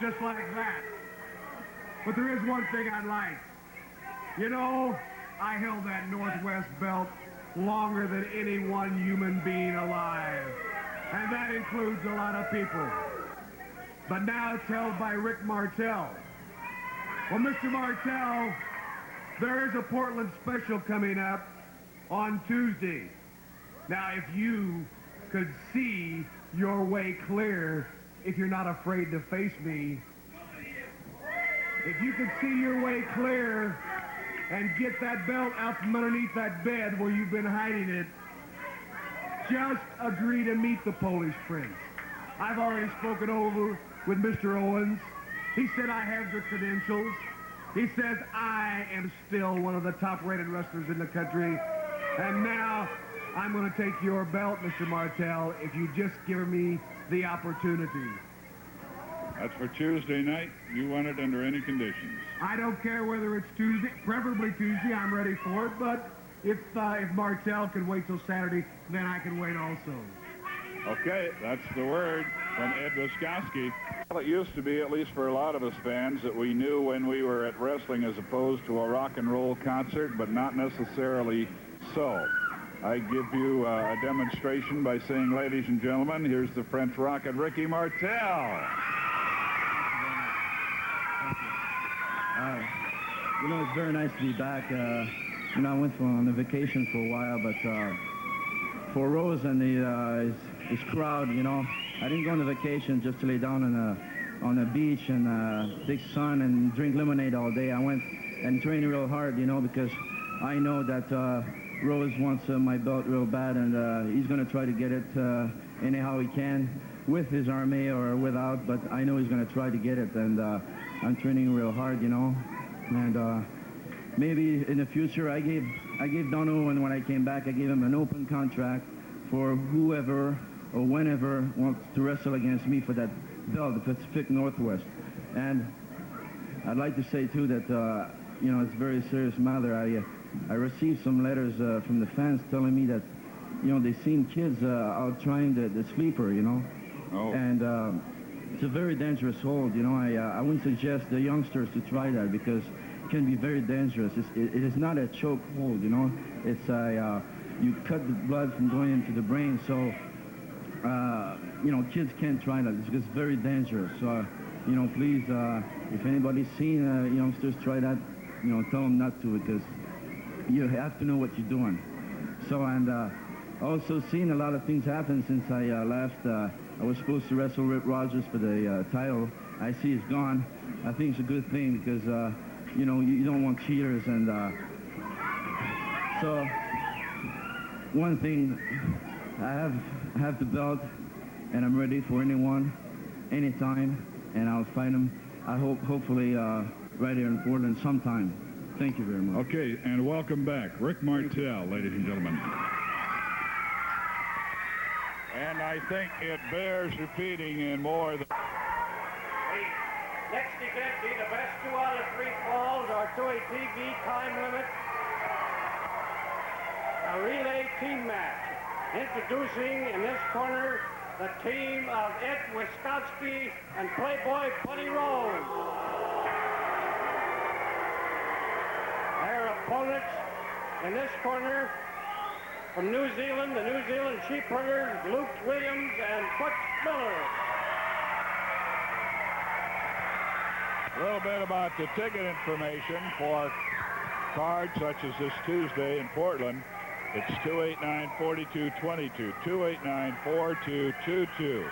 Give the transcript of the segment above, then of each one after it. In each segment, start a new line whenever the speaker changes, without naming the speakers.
just like that. But there is one thing I'd like. You know, I held that Northwest belt longer than any one human being alive. And that includes a lot of people. But now it's held by Rick Martel. Well, Mr. Martel, there is a Portland special coming up on Tuesday. Now, if you could see your way clear, if you're not afraid to face me, if you could see your way clear and get that belt out from underneath that bed where you've been hiding it, just agree to meet the Polish Prince. I've already spoken over with Mr. Owens. He said I have the credentials. He says I am still one of the top-rated wrestlers in the country. And now I'm going to take your belt, Mr. Martel, if you just give me the opportunity.
That's for Tuesday night. You want it under any conditions.
I don't care whether it's Tuesday, preferably Tuesday. I'm ready for it. But if Martel can wait till Saturday, then I can wait also.
Okay, that's the word from Ed Wiskowski. Well, it used to be, at least for a lot of us fans, that we knew when we were at wrestling as opposed to a rock and roll concert, but not necessarily so. I give you a demonstration by saying, ladies and gentlemen, here's the French Rocket, Ricky Martel.
You know, it's very nice to be back. You know, I went on a vacation for a while, but for Rose and his crowd, you know, I didn't go on a vacation just to lay down on a beach and take sun and drink lemonade all day. I went and trained real hard, you know, because I know that Rose wants my belt real bad, and he's going to try to get it anyhow he can, with his army or without, but I know he's going to try to get it, and I'm training real hard, you know, and maybe in the future I gave Don Owen, when I came back, I gave him an open contract for whoever or whenever wants to wrestle against me for that belt, the Pacific Northwest. And I'd like to say too that you know, it's a very serious matter. I received some letters from the fans telling me that, you know, they've seen kids out trying the sleeper, you know.
Oh.
And it's a very dangerous hold, you know. I wouldn't suggest the youngsters to try that because it can be very dangerous. It is not a choke hold, you know. It's you cut the blood from going into the brain, so you know, kids can't try that. It's very dangerous. So, you know, please, if anybody's seen youngsters try that, you know, tell them not to, because you have to know what you're doing. So, and also seen a lot of things happen since I left. I was supposed to wrestle Rip Rogers for the title. I see he's gone. I think it's a good thing because, you know, you don't want cheaters. And so, one thing, I have the belt, and I'm ready for anyone, anytime, and I'll fight him. I hopefully right here in Portland sometime. Thank you very much.
Okay, and welcome back, Rick Martel, ladies and gentlemen. And I think it bears repeating in more than...
Next event be the best 2 out of 3 falls or to a TV time limit. A relay team match. Introducing in this corner the team of Ed Wiskowski and Playboy Buddy Rose. Their opponents in this corner from New Zealand, the New Zealand Sheep Herders, Luke Williams and Butch Miller.
A little bit about the ticket information for cards such as this Tuesday in Portland. It's 289-4222, 289-4222.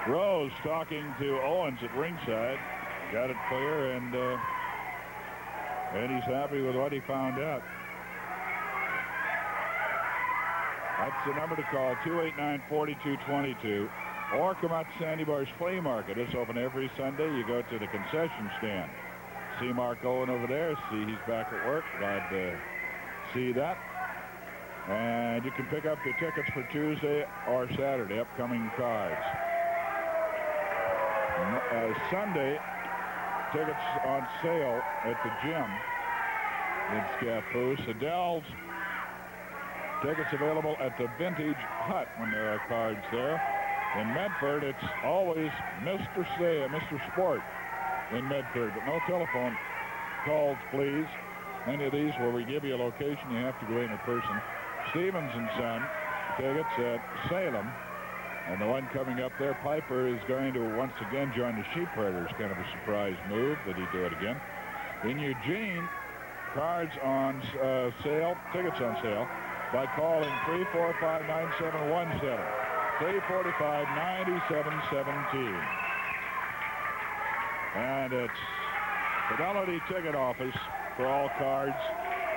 Rose talking to Owens at ringside. Got it clear, and he's happy with what he found out. That's the number to call, 289-4222. Or come out to Sandy Bar's Flea Market. It's open every Sunday. You go to the concession stand. See Mark Owen over there. See he's back at work. Glad to see that. And you can pick up your tickets for Tuesday or Saturday, upcoming cards. Sunday, tickets on sale at the gym in Scappoose. Adele's tickets available at the Vintage Hut when there are cards there. In Medford, it's always Mr. Sport in Medford, but no telephone calls, please. Many of these where we give you a location, you have to go in person. Stevens and Son tickets at Salem. And the one coming up there, Piper, is going to once again join the Sheep Herders. Kind of a surprise move that he do it again. In Eugene, cards on sale, tickets on sale, by calling 345-9717. 345-9717. And it's Fidelity Ticket Office for all cards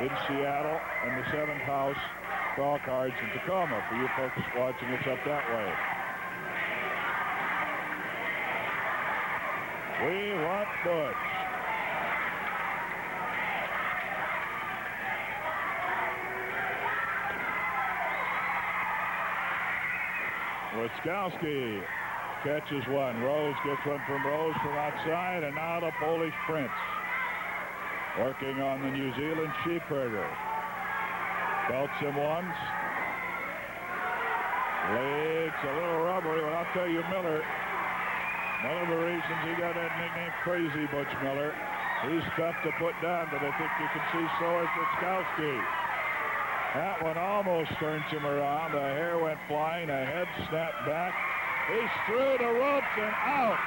in Seattle, and the 7th House for all cards in Tacoma, for you folks watching us up that way. We want Butch. Wiskowski catches one. Rose gets one from Rose from outside, and now the Polish Prince working on the New Zealand Sheep Herder. Belts him once. Legs a little rubbery, but I'll tell you, Miller, one of the reasons he got that nickname Crazy Butch Miller, he's tough to put down, but I think you can see so is Wiskowski. That one almost turns him around. The hair went flying. The head snapped back. He's through the ropes and out.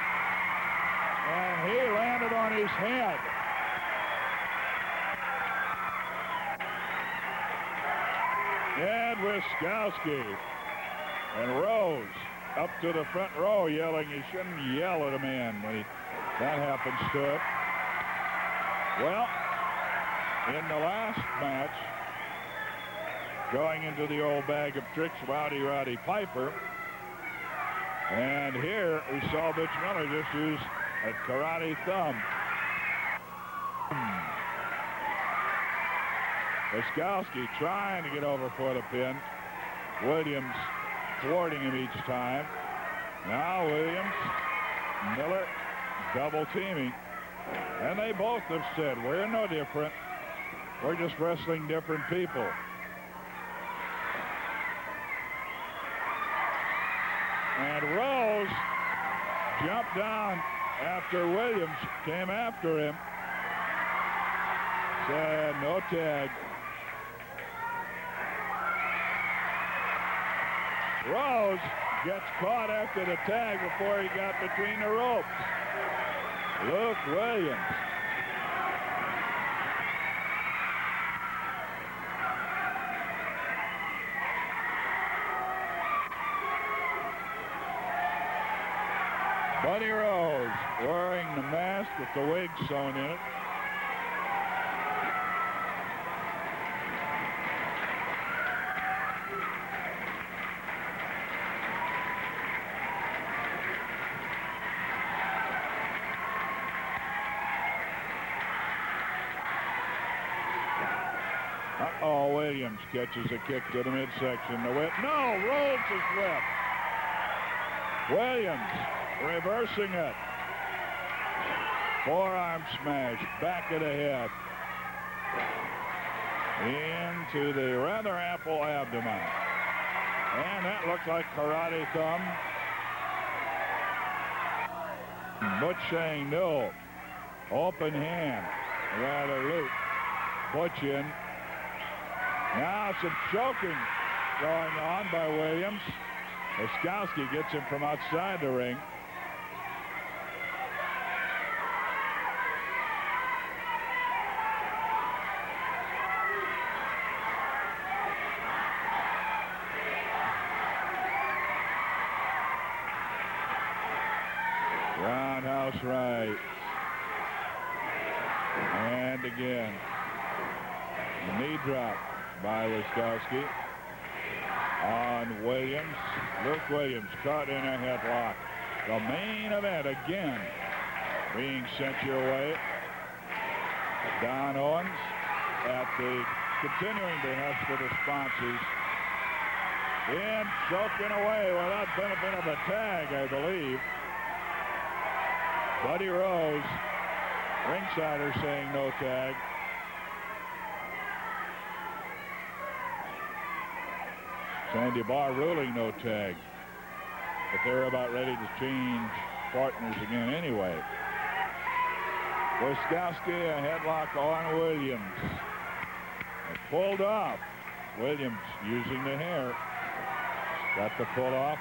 And he landed on his head. And Wiskowski and Rose up to the front row yelling. You shouldn't yell at a man when that happens to it. Well, in the last match, going into the old bag of tricks, Roddy Piper. And here we saw Butch Miller just use a karate thumb. Wiskowski trying to get over for the pin. Williams thwarting him each time. Now Williams, Miller double teaming. And they both have said, we're no different. We're just wrestling different people. And Rose jumped down after Williams came after him. Said no tag. Rose gets caught after the tag before he got between the ropes. Luke Williams. Buddy Rose wearing the mask with the wig sewn in it. Uh-oh, Williams catches a kick to the midsection. The whip. No, Rhodes is whipped. Williams reversing it. Forearm smash, back of the head. Into the rather ample abdomen. And that looks like karate thumb. Butch saying no. Open hand, rather loose. Butch in. Now some choking going on by Williams. Wiskowski gets him from outside the ring. Roundhouse right. And again. Knee drop by Wiskowski on Williams. Luke Williams caught in a headlock. The main event again being sent your way. Don Owens at the continuing behest of the sponsors. And choking away without benefit of a tag, I believe. Buddy Rose, ringsider, saying no tag. Sandy Barr ruling no tag. but they're about ready to change partners again anyway. Wiskowski, a headlock on Williams. It pulled off. Williams using the hair. Got the pull off.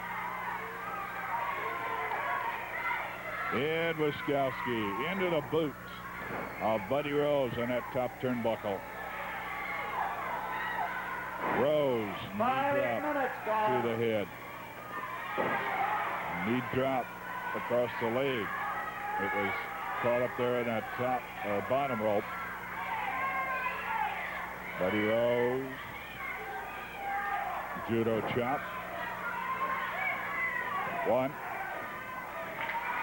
Ed Wiskowski into the boot of Buddy Rose on that top turnbuckle. Rose, knee drop to the head. Knee drop across the leg. It was caught up there in that top or bottom rope. Buddy Rose. Judo chop. One.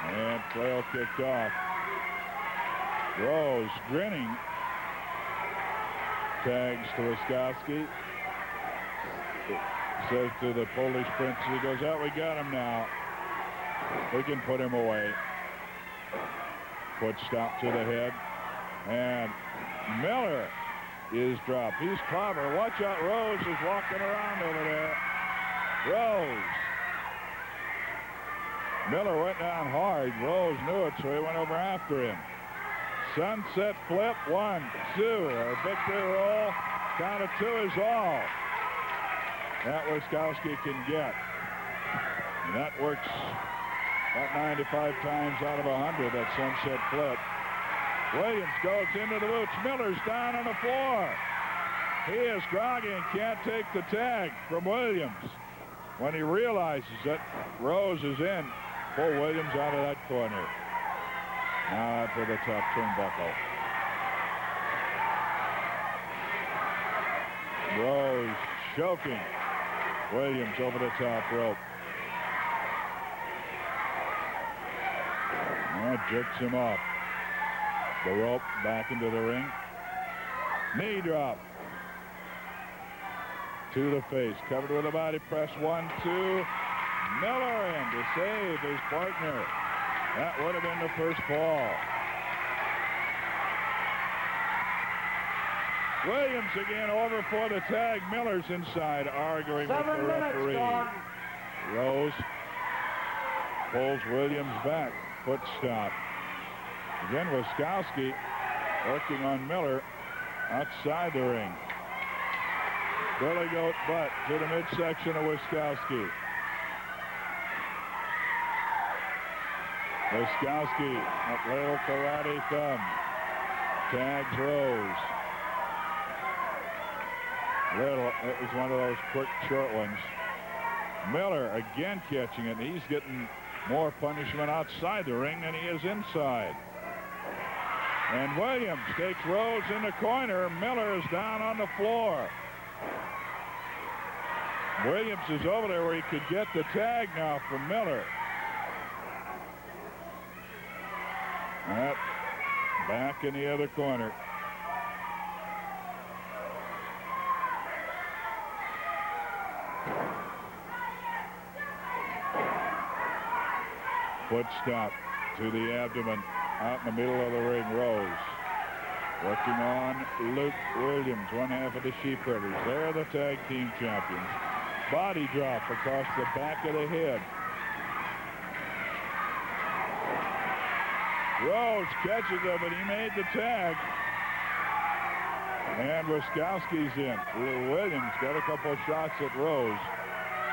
And flail kicked off. Rose grinning. Tags to Wiskowski. Says to the Polish prince, he goes, "Oh, we got him now. We can put him away." Foot stop to the head. And Miller is dropped. He's clever. Watch out, Rose is walking around over there. Rose. Miller went down hard. Rose knew it, so he went over after him. Sunset flip, 1, 2. A victory roll. Count of 2 is all that Wiskowski can get. And that works about 95 times out of 100, that sunset flip. Williams goes into the boots. Miller's down on the floor. He is groggy and can't take the tag from Williams. When he realizes that Rose is in, pull Williams out of that corner. Now for the top turnbuckle. Rose choking Williams over the top rope. That jerks him off the rope back into the ring. Knee drop to the face, covered with a body press. 1, 2. Miller in to save his partner. That would have been the first fall. Williams again over for the tag. Miller's inside arguing with the referee. Rose pulls Williams back. Foot stop. Again, Wiskowski working on Miller outside the ring. Billy Goat butt to the midsection of Wiskowski. Wiskowski, that little karate thumb. Tags Rose. It was one of those quick, short ones. Miller again catching it. He's getting more punishment outside the ring than he is inside. And Williams takes Rose in the corner. Miller is down on the floor. Williams is over there where he could get the tag now from Miller. Back in the other corner. Foot stop to the abdomen out in the middle of the ring. Rose working on Luke Williams, one half of the Sheepherders. They're the tag team champions. Body drop across the back of the head. Rose catches it, but he made the tag. And Wiskowski's in. Williams got a couple of shots at Rose,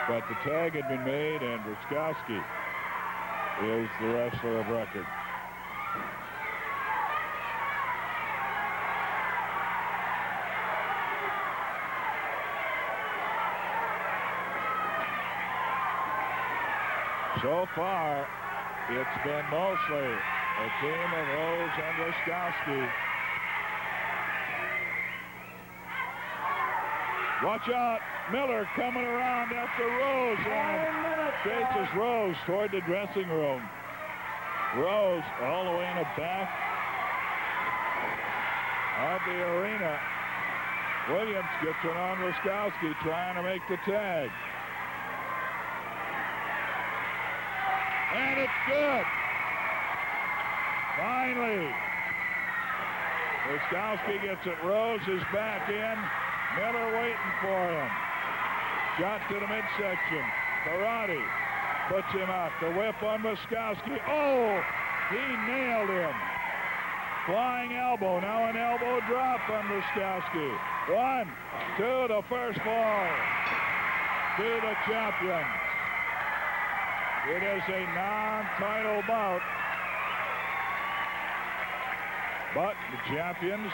but the tag had been made, and Wiskowski is the wrestler of record. So far, it's been mostly a team of Rose and Wiskowski. Watch out, Miller coming around after Rose and chases Rose toward the dressing room. Rose all the way in the back of the arena. Williams gets it on Wiskowski trying to make the tag. And it's good. Finally. Wiskowski gets it. Rose is back in. Miller waiting for him. Shot to the midsection. Karate. puts him out. The whip on Wiskowski. Oh, he nailed him. Flying elbow. Now an elbow drop on Wiskowski. 1, 2, the first fall to the champions. It is a non-title bout. But the champions,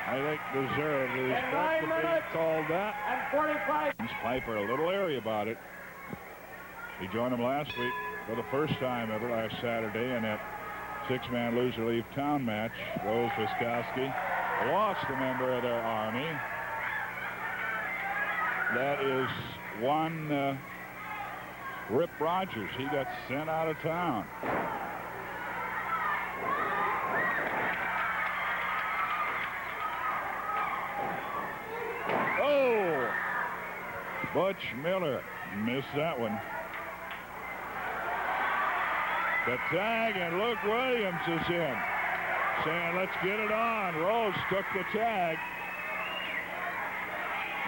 I think, deserve the respect of being called that.
And 45.
Piper a little airy about it. He joined him last week for the first time ever last Saturday in that 6-man loser leave town match. Rose Wiskowski lost a member of their army. That is one Rip Rogers. He got sent out of town. Oh! Butch Miller missed that one. The tag, and Luke Williams is in, saying, let's get it on. Rose took the tag.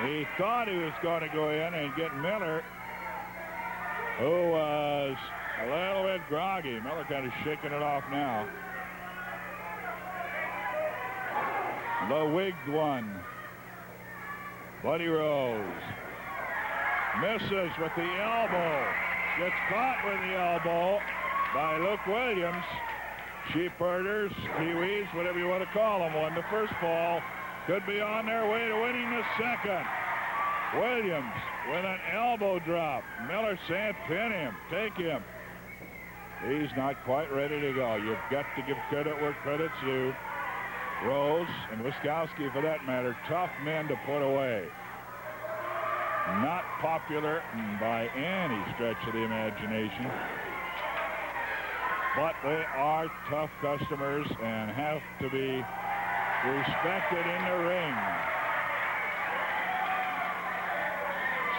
He thought he was going to go in and get Miller, who was a little bit groggy. Miller kind of shaking it off now. The wigged one, Buddy Rose, misses with the elbow. Gets caught with the elbow by Luke Williams. Sheepherders, Kiwis, whatever you want to call them, won the first fall. Could be on their way to winning the second. Williams with an elbow drop. Miller saying, pin him, take him. He's not quite ready to go. You've got to give credit where credit's due. Rose and Wiskowski, for that matter, tough men to put away. Not popular by any stretch of the imagination. But they are tough customers and have to be respected in the ring.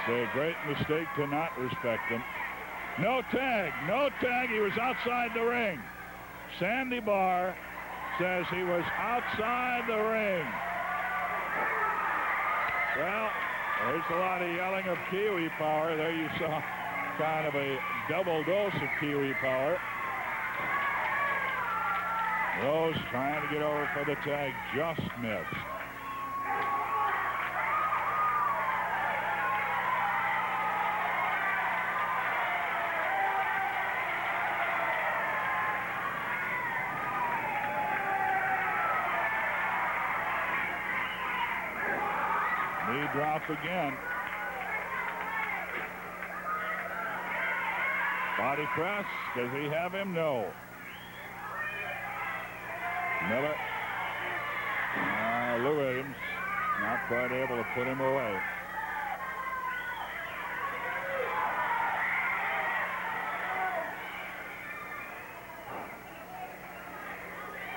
It's a great mistake to not respect them. No tag, no tag. He was outside the ring. Sandy Barr says he was outside the ring. Well, there's a lot of yelling of Kiwi power. There you saw kind of a double dose of Kiwi power. Rose trying to get over for the tag, just missed. Knee drop again. Body press. Does he have him? No. Miller. Lou Williams not quite able to put him away.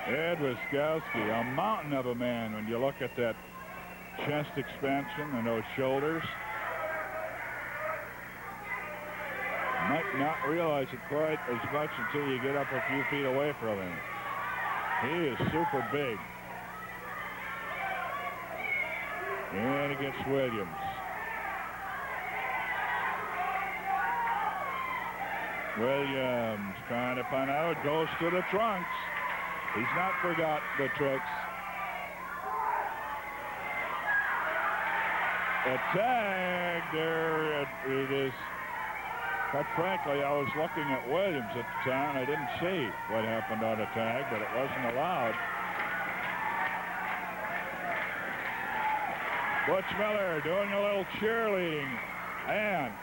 Ed Wiskowski, a mountain of a man when you look at that chest expansion and those shoulders. Might not realize it quite as much until you get up a few feet away from him. He is super big. And against Williams. Williams trying to find out. It goes to the trunks. He's not forgot the tricks. A tag there. It is. Quite frankly, I was looking at Williams at the time. I didn't see what happened on the tag, but it wasn't allowed. Butch Miller doing a little cheerleading and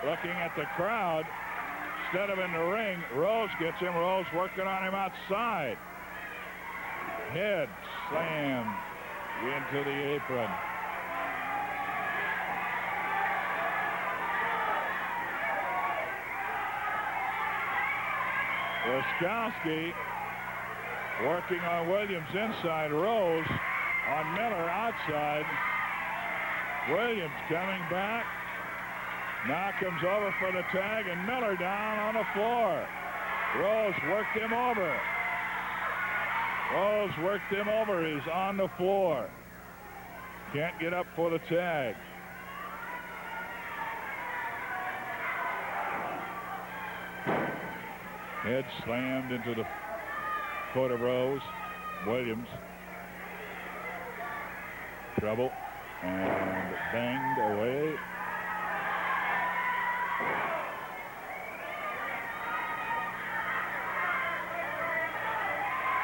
looking at the crowd instead of in the ring. Rose gets him. Rose working on him outside. Head slammed into the apron. Wiskowski working on Williams inside. Rose on Miller outside. Williams coming back. Now comes over for the tag, and Miller down on the floor. Rose worked him over. Rose worked him over. He's on the floor. Can't get up for the tag. Head slammed into the foot of Rose. Williams. Trouble. And banged away.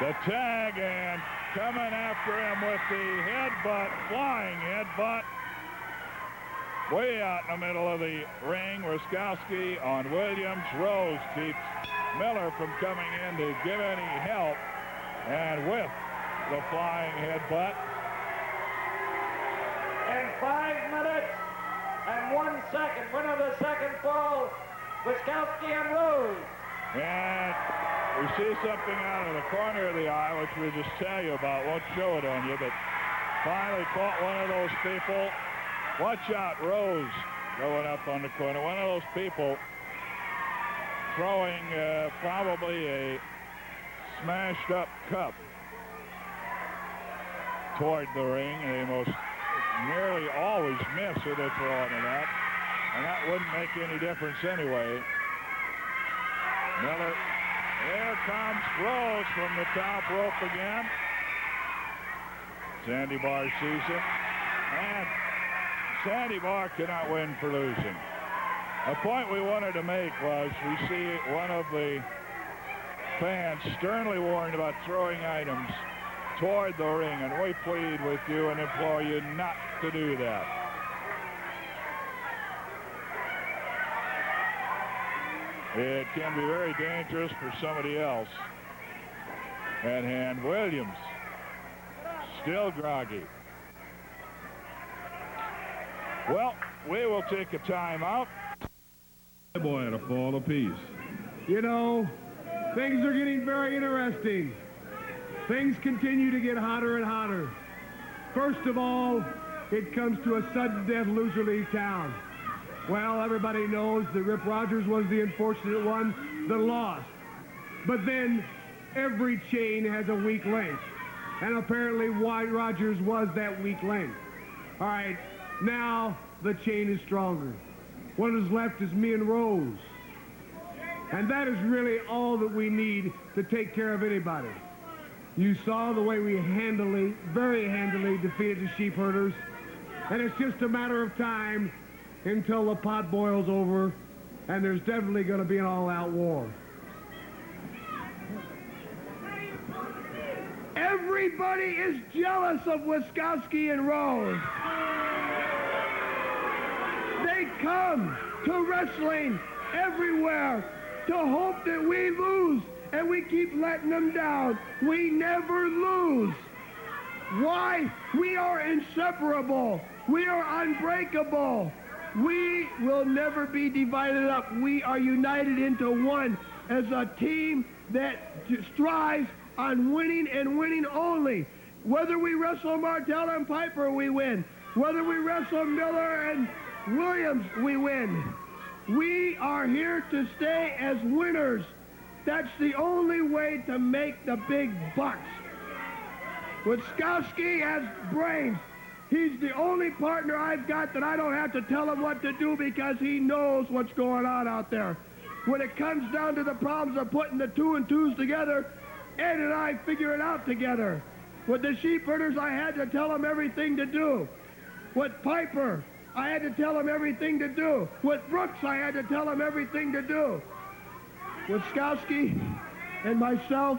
The tag, and coming after him with the headbutt, flying headbutt, way out in the middle of the ring. Ruskowski on Williams. Rose keeps Miller from coming in to give any help, and with the flying headbutt.
In 5 minutes and 1 second, winner of the second fall, Ruskowski and Rose.
And we see something out of the corner of the eye, which we'll just tell you about. Won't show it on you, but finally caught one of those people. Watch out, Rose going up on the corner. One of those people throwing probably a smashed up cup toward the ring. They most nearly always miss who they're throwing it at, and that wouldn't make any difference anyway. Miller, there comes Rose from the top rope again. Sandy Bar sees it, and Sandy Bar cannot win for losing. A point we wanted to make was we see one of the fans sternly warned about throwing items toward the ring, and we plead with you and implore you not to do that. It can be very dangerous for somebody else at hand. Williams still groggy. Well, we will take a timeout.
Boy had a fall apiece.
You know, things are getting very interesting. Things continue to get hotter and hotter. First of all, it comes to a sudden death loser leave town. Well, everybody knows that Rip Rogers was the unfortunate one that lost. But then every chain has a weak link. And apparently White Rogers was that weak link. All right, now the chain is stronger. What is left is me and Rose. And that is really all that we need to take care of anybody. You saw the way we very handily defeated the sheep herders. And it's just a matter of time until the pot boils over, and there's definitely going to be an all-out war. Everybody is jealous of Ruskowski and Rose. They come to wrestling everywhere to hope that we lose, and we keep letting them down. We never lose. Why? We are inseparable. We are unbreakable. We will never be divided up. We are united into one as a team that strives on winning and winning only. Whether we wrestle Martel and Piper, we win. Whether we wrestle Miller and Williams, we win. We are here to stay as winners. That's the only way to make the big bucks. Ruskowski has brains. He's the only partner I've got that I don't have to tell him what to do because he knows what's going on out there. When it comes down to the problems of putting the 2 and 2s together, Ed and I figure it out together. With the sheep herders, I had to tell them everything to do. With Piper, I had to tell him everything to do. With Brooks, I had to tell him everything to do. Ruskowski and myself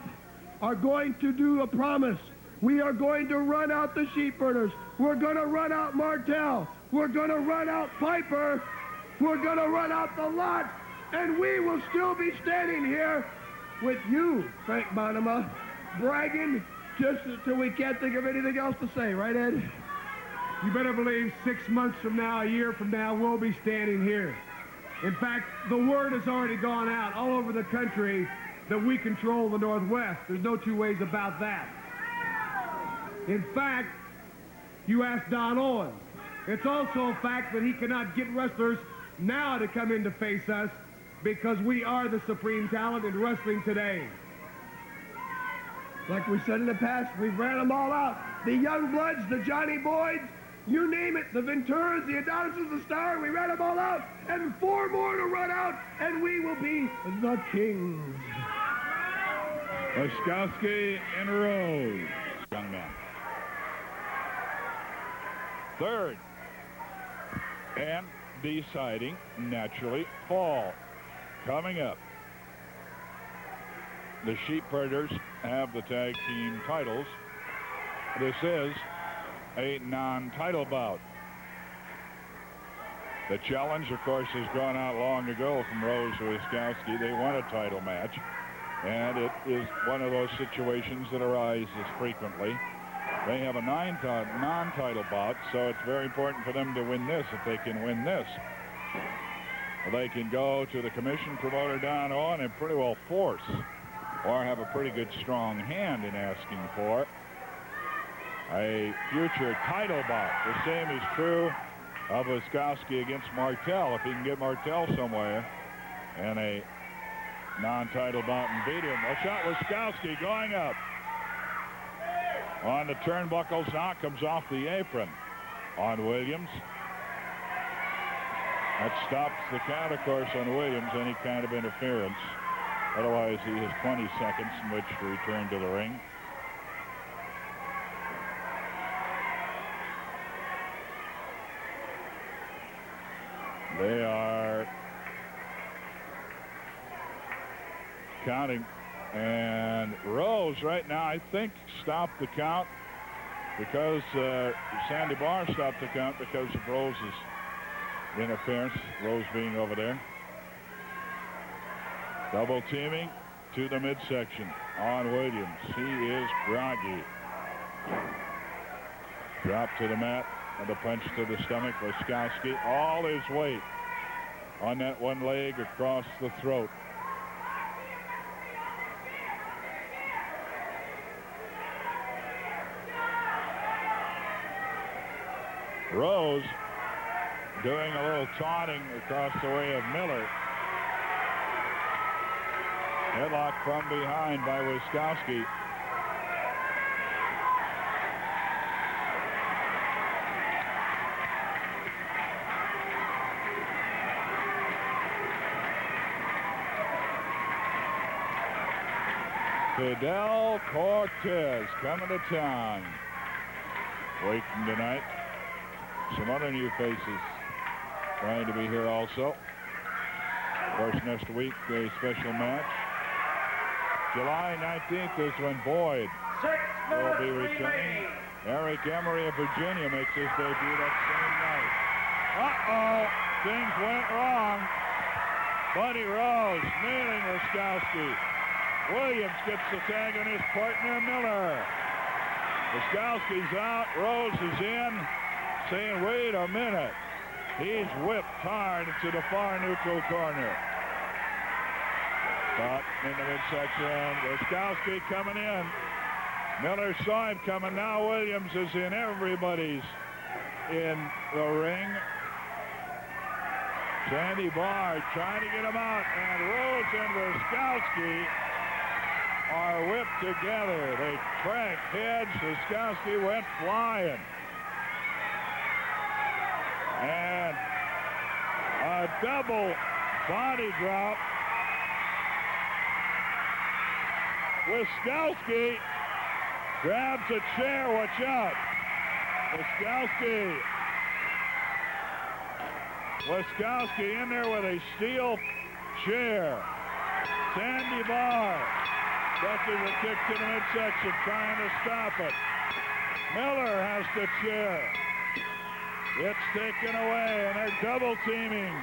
are going to do a promise. We are going to run out the sheep herders. We're going to run out Martel. We're going to run out Piper. We're going to run out the lot. And we will still be standing here with you, Frank Montema, bragging just until we can't think of anything else to say. Right, Ed? You better believe 6 months from now, a year from now, we'll be standing here. In fact, the word has already gone out all over the country that we control the Northwest. There's no two ways about that. In fact, you asked Don Owens. It's also a fact that he cannot get wrestlers now to come in to face us because we are the supreme talent in wrestling today. Like we said in the past, we've ran them all out. The Young Bloods, the Johnny Boyds, you name it, the Venturas, the Adonises, the Star, we ran them all out, and 4 more to run out, and we will be the kings.
Oskowski and Rose.
Young man. Third. And deciding, naturally, fall. Coming up. The Sheepherders have the tag team titles. This is a non-title bout. The challenge, of course, has gone out long ago from Rose to Oskowski. They won a title match, and it is one of those situations that arises frequently. They have a non-title bout, so it's very important for them to win this. If they can win this, they can go to the commission promoter down on and pretty well force or have a pretty good strong hand in asking for a future title bout. The same is true of Oskowski against Martel. If he can get Martel somewhere in a non-title bout and beat him. A shot, Oskowski going up on the turnbuckles, now comes off the apron on Williams. That stops the count, of course, on Williams, any kind of interference. Otherwise, he has 20 seconds in which to return to the ring. They are counting, and Rose right now, I think, stopped the count because Sandy Barr stopped the count because of Rose's interference, Rose being over there. Double teaming to the midsection on Williams. He is groggy. Drop to the mat and a punch to the stomach. Oskowski, all his weight on that one leg across the throat. Rose doing a little taunting across the way of Miller. Headlock from behind by Oskowski. Fidel Cortez coming to town. Waiting tonight. Some other new faces trying to be here also. Of course, next week, a special match. July 19th is when Boyd will be returning. Eric Emery of Virginia makes his debut that same night. Uh-oh, things went wrong. Buddy Rose nailing Oskowski. Williams gets the tag on his partner, Miller. Oskowski's out, Rose is in, saying, wait a minute. He's whipped hard into the far neutral corner. Caught in the midsection. Oskowski coming in. Miller saw him coming. Now Williams is in. Everybody's in the ring. Sandy Barr trying to get him out. And Rose and Oskowski are whipped together. They cracked heads. Oskowski went flying. And a double body drop. Oskowski grabs a chair. Watch out. Oskowski in there with a steel chair. Sandy Barr catches a kick to the midsection, trying to stop it. Miller has the chair. It's taken away, and they're double teaming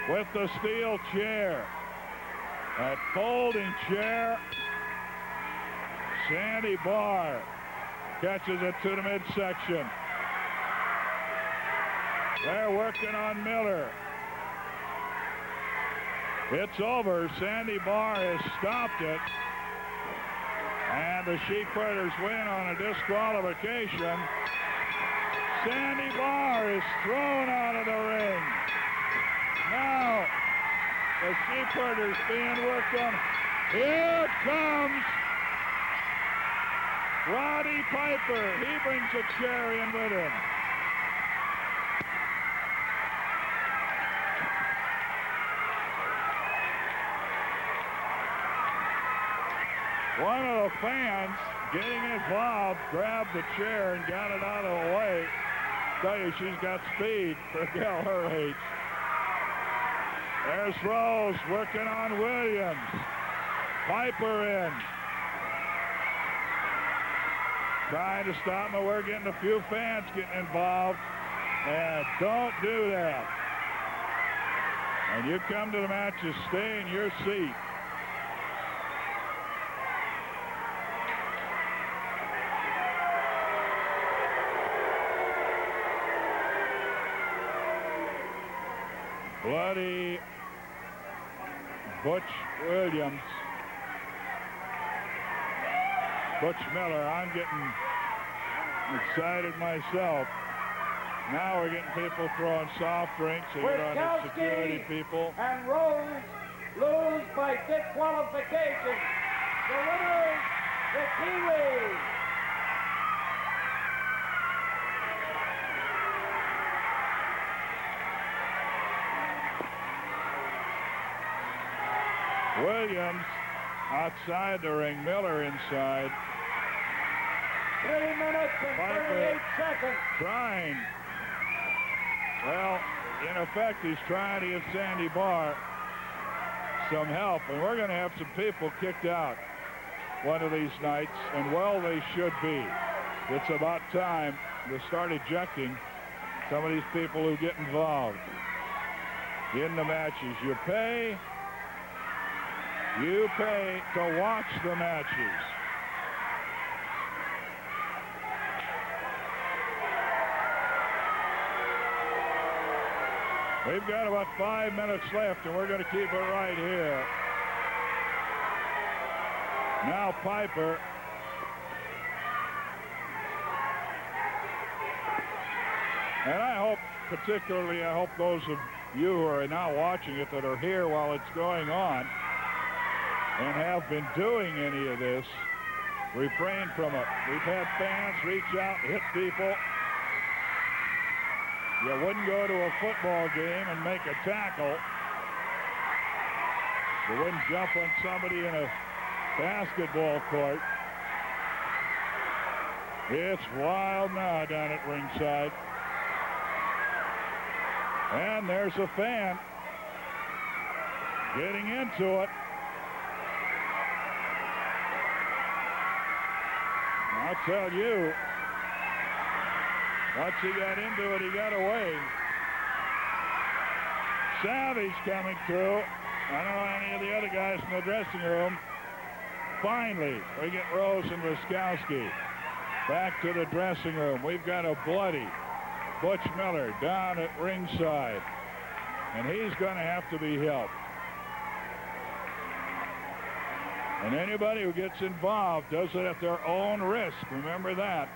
with the steel chair. That folding chair. Sandy Barr catches it to the midsection. They're working on Miller. It's over. Sandy Barr has stopped it. And the Sheepherders win on a disqualification. Sandy Barr is thrown out of the ring. Now, the Sheepherders being worked on. Here comes Roddy Piper. He brings a chair in with him. One of the fans getting involved grabbed the chair and got it out of the way. Tell you, she's got speed for a gal her age. There's Rose working on Williams. Piper in. Trying to stop him. We're getting a few fans getting involved. And don't do that. When you come to the matches, stay in your seat. Bloody Butch Williams. Butch Miller. I'm getting excited myself. Now we're getting people throwing soft drinks. They get on the security people.
And Rose lose by disqualification. The winner is the Kiwis.
Williams outside the ring, Miller inside.
3 minutes and 38 seconds.
Trying. Well, in effect, he's trying to give Sandy Barr some help, and we're going to have some people kicked out one of these nights, and well, they should be. It's about time to start ejecting some of these people who get involved in the matches. You pay to watch the matches. We've got about 5 minutes left, and we're going to keep it right here. Now Piper. And I hope, particularly, I hope those of you who are now watching it that are here while it's going on and have been doing any of this, refrain from it. We've had fans reach out and hit people. You wouldn't go to a football game and make a tackle. You wouldn't jump on somebody in a basketball court. It's wild now down at ringside. And there's a fan getting into it. I'll tell you, once he got into it, he got away. Savage coming through. I don't know any of the other guys in the dressing room. Finally, we get Rose and Wiskowski back to the dressing room. We've got a bloody Butch Miller down at ringside, and he's going to have to be helped. And anybody who gets involved does it at their own risk. Remember that.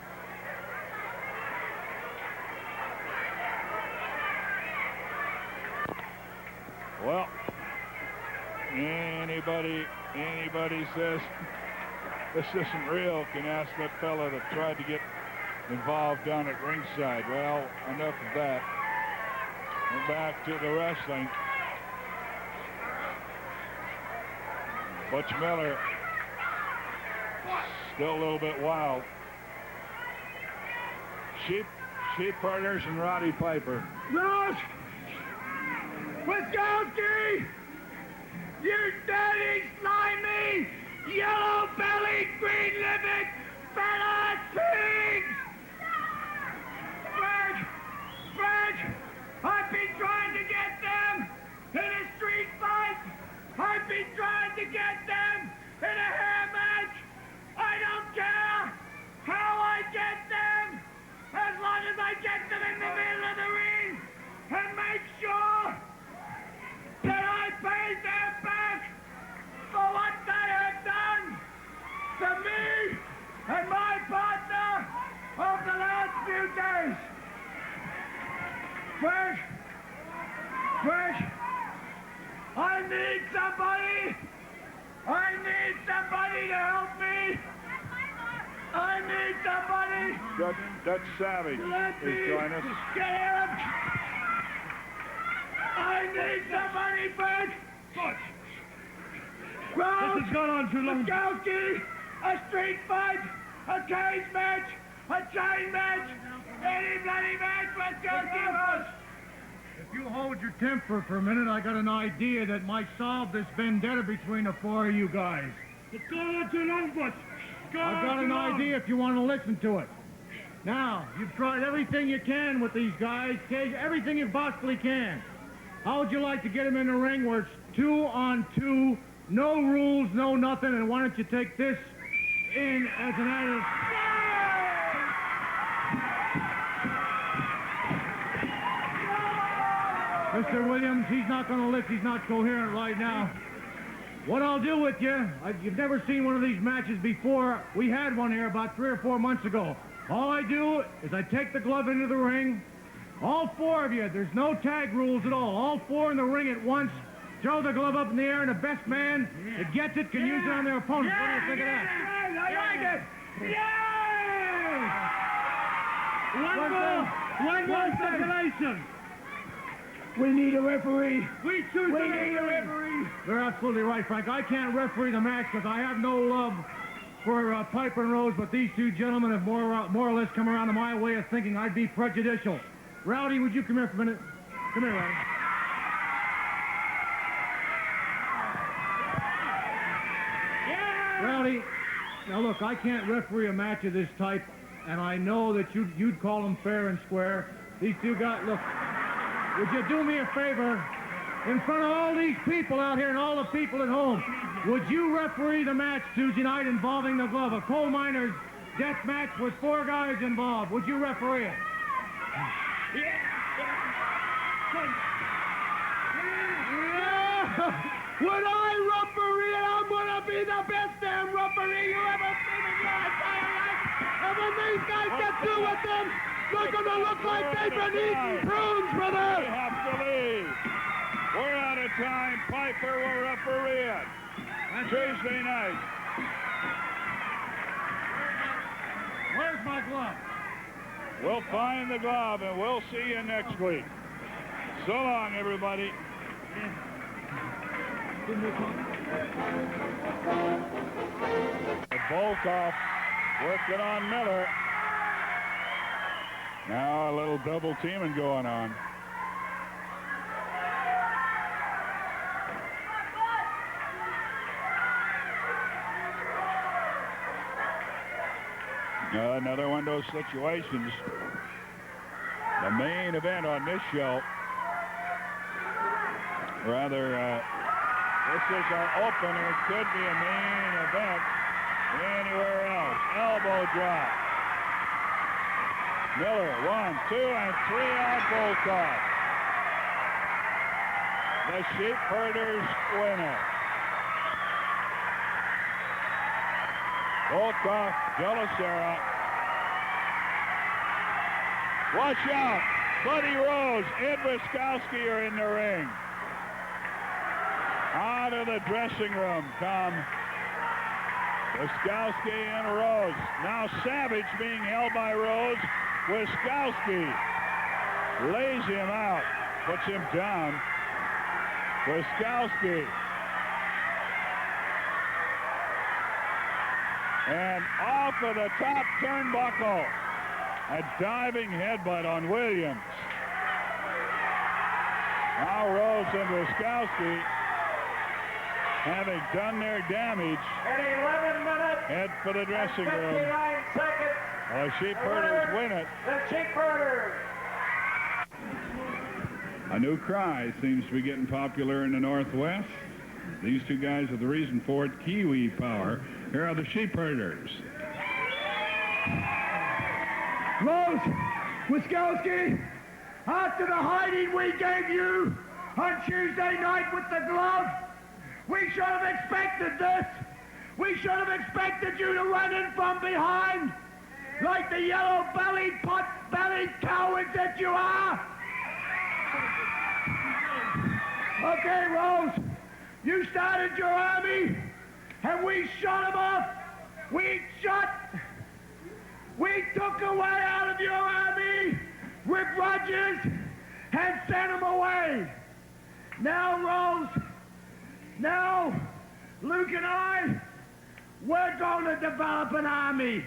Well, anybody says this isn't real can ask that fella that tried to get involved down at ringside. Well, enough of that. We're back to the wrestling. Butch Miller still a little bit wild. Sheep Partners and Roddy Piper.
Rose! Wiskowski! You dirty, slimy, yellow-bellied, green-livered, fat-ass pigs! Fred! I've been trying to get them in a street fight! I've been trying to get them in a hair match! I don't care how I get them, as long as I get them in the middle of the ring and make sure that I pay them back for what they have done to me and my partner over the last few days. Fresh, I need somebody to help me. I need somebody.
Dutch Savage is joining us.
Get him. I need somebody, Butch. This has gone on too long. Wiskowski, a street fight, a cage match, a chain match, any bloody match. Let's go, Kimos.
If you hold your temper for a minute, I got an idea that might solve this vendetta between the four of you guys.
It's going too long, Butch.
I've got an idea if you want to listen to it. Now, you've tried everything you can with these guys, everything you possibly can. How would you like to get them in the ring where it's 2-on-2, no rules, no nothing, and why don't you take this in as an added... Mr. Williams, he's not going to lift. He's not coherent right now. What I'll do with you, you've never seen one of these matches before. We had one here about 3 or 4 months ago. All I do is I take the glove into the ring. All four of you, there's no tag rules at all four in the ring at once. Throw the glove up in the air, and the best man that gets it can use it on their opponent. What do you think of that?
I like it. Yeah! One more stipulation. We need a referee. We need a referee.
You're absolutely right, Frank. I can't referee the match because I have no love for Piper and Rose, but these two gentlemen have more or less come around to my way of thinking I'd be prejudicial. Rowdy, would you come here for a minute? Come here, Rowdy.
Yeah!
Rowdy, now look, I can't referee a match of this type, and I know that you'd call them fair and square. These two guys, look, would you do me a favor? In front of all these people out here and all the people at home, would you referee the match Tuesday night involving the glove? A coal miner's death match with 4 guys involved. Would you referee it?
Yeah!
Would I referee it? I'm going to be the best damn referee you ever seen in your entire life. And when these guys get through with them, they're going to look like they've been eating prunes, brother.
We have to leave. We're out of time. Piper will referee it. Tuesday night.
Where's my glove?
We'll find the glove, and we'll see you next week. So long, everybody. Volkov working on Miller. Now a little double teaming going on. Another one of those situations. The main event on this show. Rather, this is our opener. It could be a main event anywhere else. Elbow drop. Miller, 1, 2, and 3 on Volkov. The Sheep Herders win it. Volkov, Belisara. Watch out. Buddy Rose, Ed Wiskowski are in the ring. Out of the dressing room come Wiskowski and Rose. Now Savage being held by Rose. Wiskowski lays him out, puts him down. Wiskowski. And off of the top turnbuckle. A diving headbutt on Williams. Now Rose and Wiskowski, having done their damage,
In 11 minutes,
head for the dressing room.
59 seconds,
The Sheep Herders win it.
the Sheep Herders.
A new cry seems to be getting popular in the Northwest. These two guys are the reason for it. Kiwi Power. Here are the Sheep Herders.
Rose, Wiskowski, after the hiding we gave you on Tuesday night with the glove, we should have expected this. We should have expected you to run in from behind like the yellow-bellied, pot-bellied cowards that you are. Okay, Rose, you started your army, and we shot them off. We took away out of your army Rip Rogers and sent him away. Now, Rose, now, Luke and I, we're going to develop an army.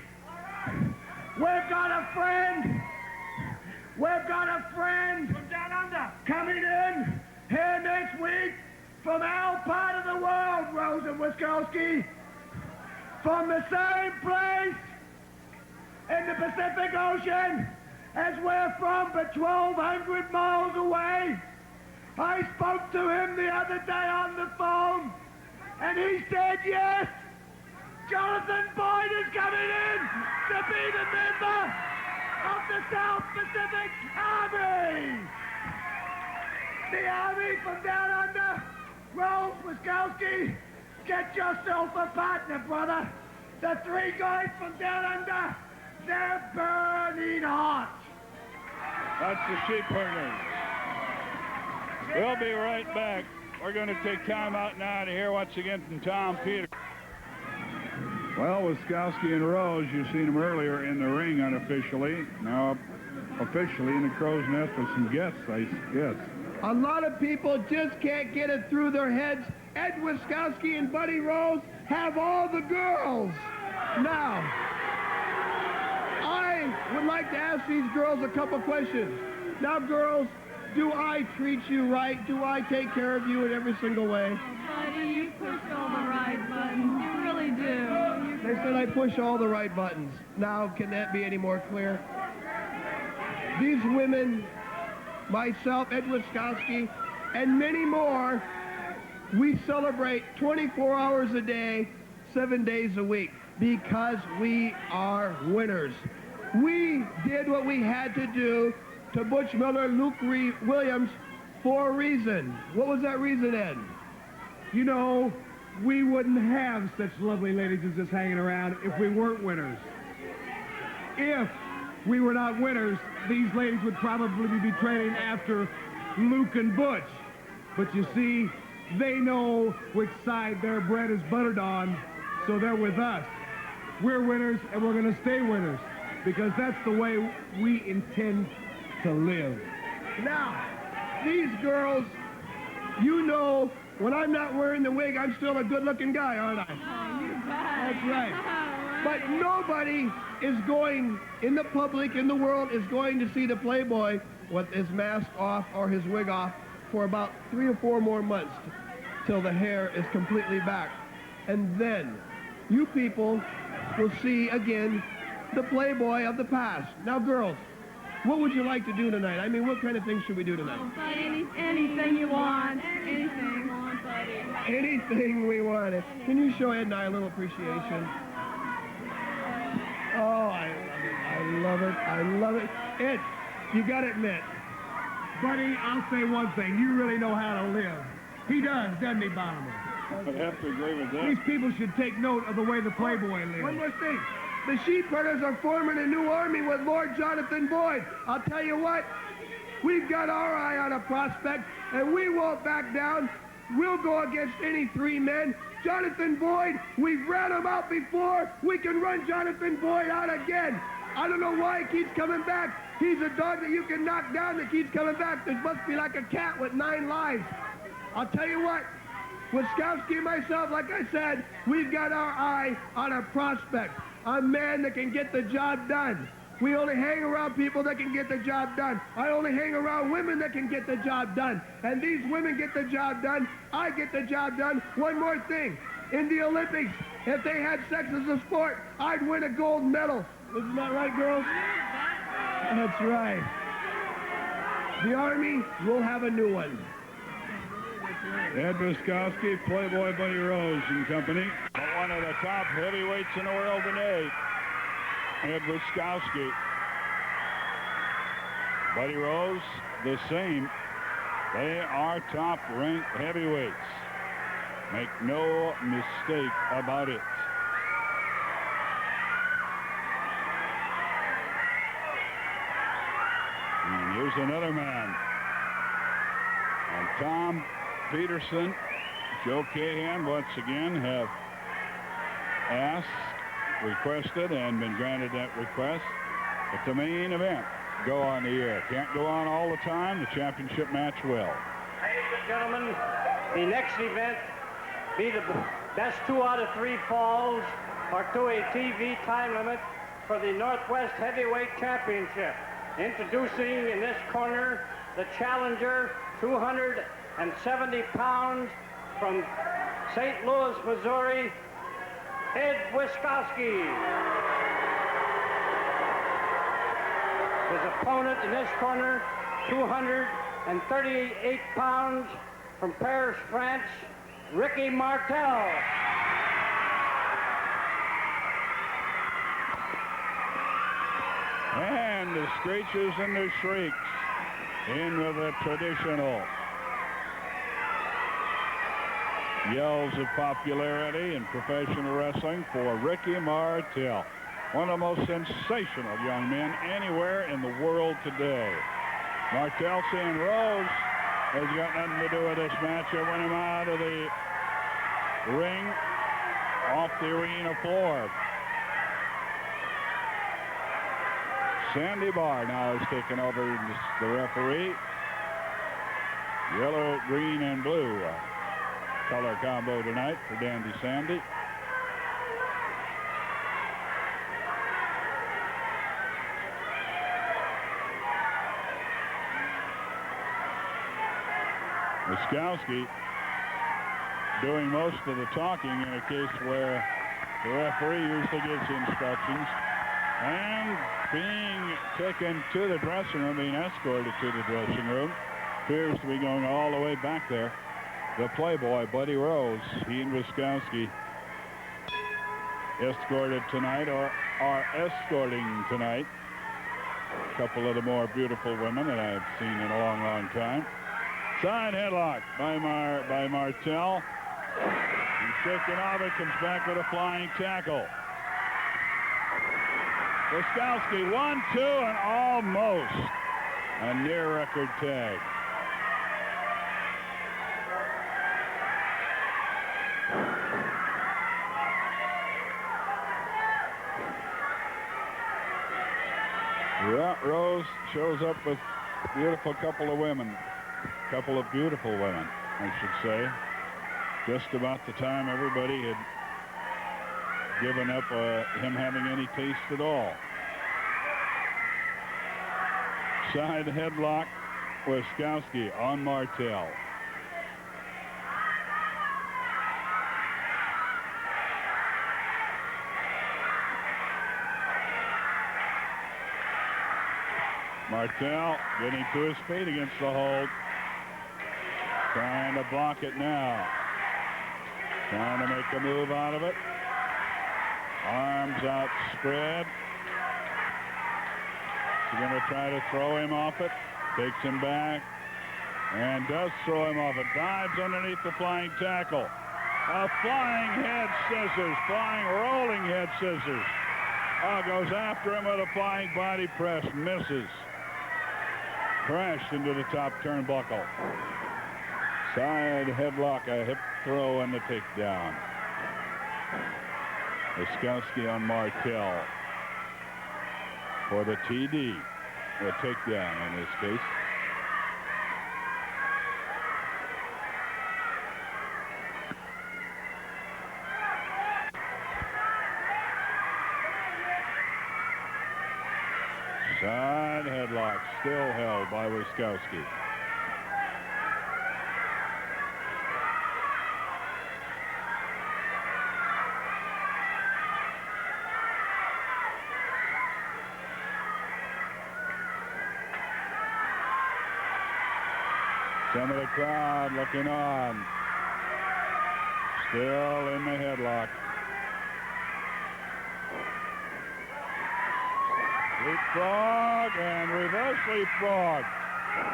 We've got a friend. We've got a friend from down under coming in here next week from our part of the world, Rosa Wiskowski, from the same place in the Pacific Ocean as we're from, but 1,200 miles away. I spoke to him the other day on the phone, and he said, yes, Jonathan Boyd is coming in to be the member of the South Pacific Army. The Army from down under. Rose Wiskowski, get yourself a partner, brother. The three guys from down under, they're burning hot.
That's the sheep herders. We'll be right back. We're going to take time out now to hear once again from Tom Peters. Well, Wiskowski and Rose, you've seen them earlier in the ring unofficially. Now, officially in the crow's nest with some guests, I guess.
A lot of people just can't get it through their heads. Ed Wiskowski and Buddy Rose have all the girls. Now, I would like to ask these girls a couple questions. Now, girls, do I treat you right? Do I take care of you in every single way?
Buddy, you push all the right buttons. You really do.
They said I push all the right buttons. Now, can that be any more clear? These women, myself, Ed Wiskowski, and many more, we celebrate 24 hours a day, 7 days a week, because we are winners. We did what we had to do to Butch Miller, Luke Williams, for a reason. What was that reason, Ed?
You know, we wouldn't have such lovely ladies as this hanging around if we weren't winners. If we were not winners, these ladies would probably be training after Luke and Butch. But you see, they know which side their bread is buttered on, so they're with us. We're winners, and we're going to stay winners, because that's the way we intend to live.
Now, these girls, you know, when I'm not wearing the wig, I'm still a good-looking guy, aren't I?
Oh, you bet.
That's right.
All
But
right.
nobody is going, in the public, in the world, is going to see the Playboy with his mask off or his wig off for about 3 or 4 more months till the hair is completely back. And then you people will see again the Playboy of the past. Now, girls, what would you like to do tonight? I mean, what kind of things should we do tonight?
Oh, buddy, anything you want. Anything you want, buddy.
Anything we wanted. Can you show Ed and I a little appreciation? Oh, I love it. I love it. Ed, you got to admit.
Buddy, I'll say one thing. You really know how to live. He does, doesn't he, Bonimer?
I'd have to agree with that.
These people should take note of the way the Playboy
One
lives.
more thing. The sheep herders are forming a new army with Lord Jonathan Boyd. I'll tell you what, we've got our eye on a prospect, and we won't back down. We'll go against any 3 men. Jonathan Boyd, we've ran him out before. We can run Jonathan Boyd out again. I don't know why he keeps coming back. He's a dog that you can knock down that keeps coming back. This must be like a cat with 9 lives. I'll tell you what, Wiskowski and myself, like I said, we've got our eye on a prospect, a man that can get the job done. We only hang around people that can get the job done. I only hang around women that can get the job done. And these women get the job done. I get the job done. One more thing. In the Olympics, if they had sex as a sport, I'd win a gold medal. Isn't that right, girls? That's right. The Army will have a new one.
Ed Wiskowski, Playboy Buddy Rose and company.
One of the top heavyweights in the world today, Ed Wiskowski. Buddy Rose, the same. They are top-ranked heavyweights. Make no mistake about it. And here's another man. And Tom Peterson, Joe Cahan once again have asked, requested, and been granted that request that the main event go on the air. Can't go on all the time. The championship match will.
Ladies and gentlemen, the next event be the Best 2 out of 3 falls are to a TV time limit for the Northwest Heavyweight Championship. Introducing in this corner the challenger, 270 pounds, from St. Louis, Missouri, Ed Wiskowski. His opponent in this corner, 238 pounds, from Paris, France, Ricky Martel.
And the screeches and the shrieks in with the traditional yells of popularity in professional wrestling for Ricky Martel, one of the most sensational young men anywhere in the world today. Martel seeing Rose has got nothing to do with this match. It went him out of the ring, off the arena floor. Sandy Barr now is taking over the referee. Yellow, green, and blue color combo tonight for Dandy Sandy. Wiskowski doing most of the talking in a case where the referee usually gives instructions, and being taken to the dressing room, being escorted to the dressing room, appears to be going all the way back there. The Playboy, Buddy Rose, he and Wiskowski escorted tonight, or are escorting tonight, a couple of the more beautiful women that I've seen in a long, long time. Side headlock by Martel. He's shaken off it, comes back with a flying tackle. Wiskowski 1-2 and almost a near record tag. Yeah, Rose shows up with a beautiful couple of women. Couple of beautiful women, I should say. Just about the time everybody had given up him having any taste at all. Side headlock, Wiskowski on Martel. Martel getting to his feet against the hold. Trying to block it now. Trying to make a move out of it. Arms outspread. He's going to try to throw him off it. Takes him back. And does throw him off it. Dives underneath the flying tackle. A flying head scissors. Flying rolling head scissors. Goes after him with a flying body press. Misses. Crashed into the top turnbuckle. Side headlock, a hip throw, and the takedown. Wiskowski on Martel for the TD. The takedown in this case. Side headlock still held by Wiskowski. Some of the crowd looking on. Still in the headlock. Leapfrog and reverse leapfrog.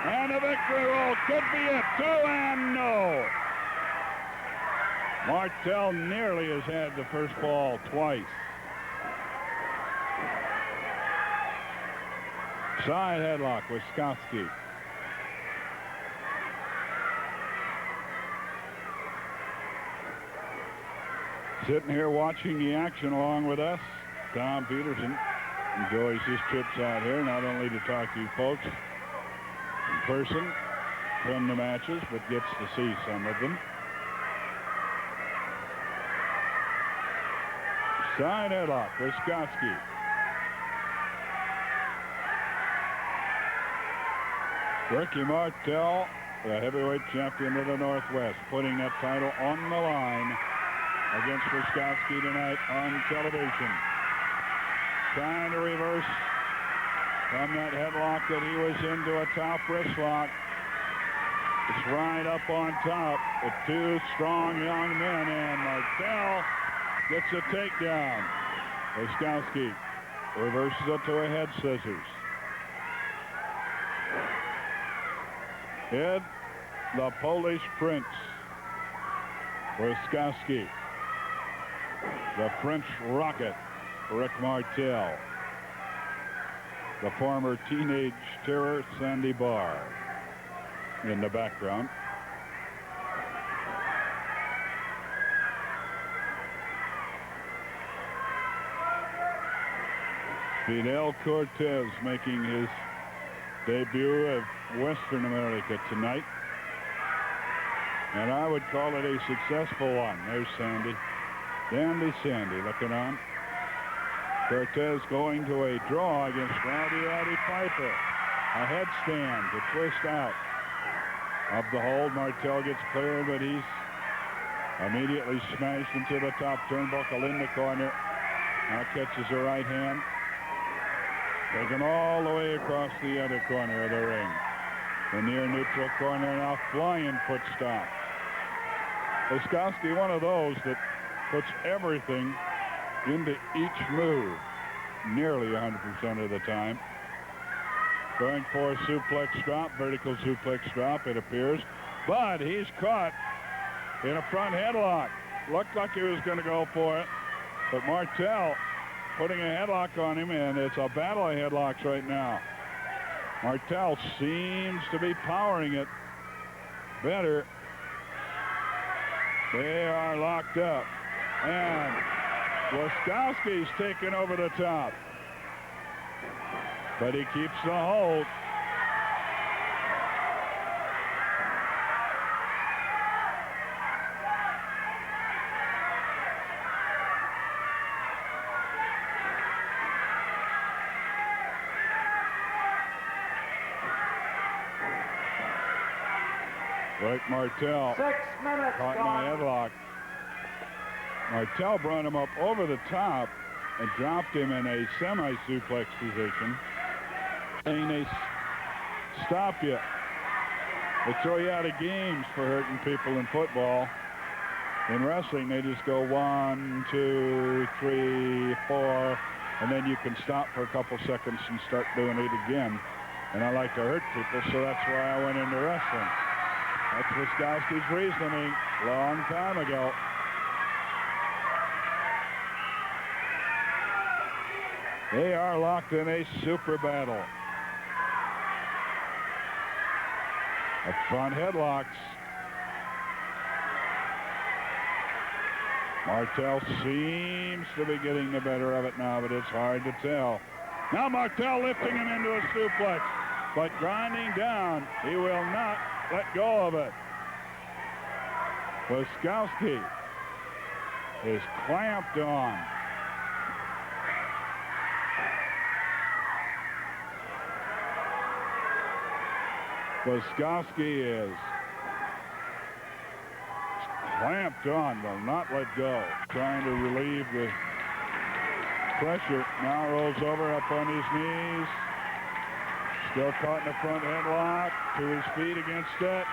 And a victory roll could be it. 2 and no. Martel nearly has had the first fall twice. Side headlock, Wiskowski. Sitting here watching the action along with us, Tom Peterson enjoys his trips out here, not only to talk to you folks in person from the matches, but gets to see some of them. Side headlock, Wiskoski. Ricky Martel, the heavyweight champion of the Northwest, putting that title on the line against Wiskoski tonight on television. Trying to reverse from that headlock that he was into a top wrist lock. It's right up on top with two strong young men, and Martel gets a takedown. Wiskoski reverses it to a head scissors. Ed, the Polish Prince, Wiskoski. The French Rocket, Rick Martel. The former teenage terror, Sandy Barr, in the background. Fidel Cortez making his debut of Western America tonight. And I would call it a successful one. There's Sandy. Dandy Sandy looking on. Cortez going to a draw against Rowdy Piper. A headstand to twist out of the hold. Martel gets clear, but he's immediately smashed into the top turnbuckle in the corner. Now catches the right hand. Taken all the way across the other corner of the ring. The near neutral corner, now flying foot stop. Wiskoski, one of those that puts everything into each move nearly 100% of the time. Going for a suplex drop, vertical suplex drop, it appears. But he's caught in a front headlock. Looked like he was going to go for it, but Martel putting a headlock on him, and it's a battle of headlocks right now. Martel seems to be powering it better. They are locked up, and Wiskoski's taken over the top, but he keeps the hold. Rick Martel
6 minutes
caught in
gone.
a headlock. Martel brought him up over the top and dropped him in a semi-suplex position. And they stop you. They throw you out of games for hurting people in football. In wrestling, they just go 1, 2, 3, 4, and then you can stop for a couple seconds and start doing it again. And I like to hurt people, so that's why I went into wrestling. That's Wiskoski's reasoning a long time ago. They are locked in a super battle. Of front headlocks. Martel seems to be getting the better of it now, but it's hard to tell. Now Martel lifting him into a suplex, but grinding down. He will not let go of it. Wiskoski is clamped on. Wiskoski is clamped on, will not let go. Trying to relieve the pressure. Now rolls over up on his knees. Still caught in the front headlock. To his feet against it.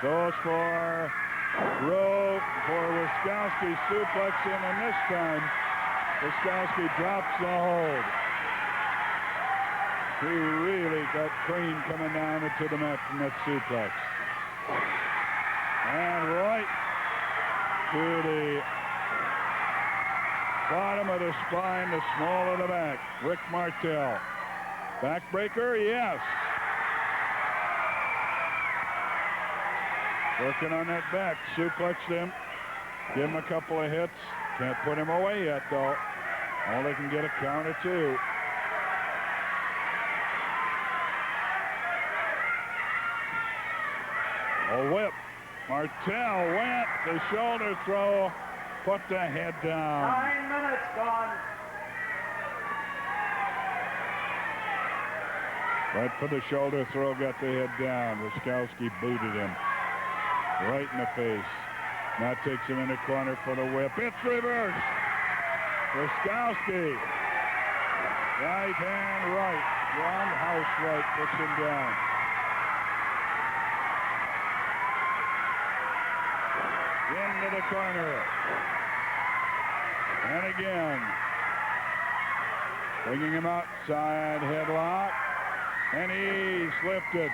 Goes for rope for Wiskoski. Suplex him, and this time Wiskoski drops the hold. He really got cream coming down into the mat from that suplex. And right to the bottom of the spine, the small of the back. Rick Martel. Backbreaker, yes. Working on that back. Suplexed him. Give him a couple of hits. Can't put him away yet, though. Only can get a count of 2. A whip. Martel went. The shoulder throw. Put the head down.
9 minutes gone.
Went for the shoulder throw, got the head down. Wiskowski booted him right in the face. Now takes him in the corner for the whip. It's reversed. Wiskowski. Right hand right. Roundhouse right puts him down. Into the corner. And again. Bringing him outside headlock. And he's lifted.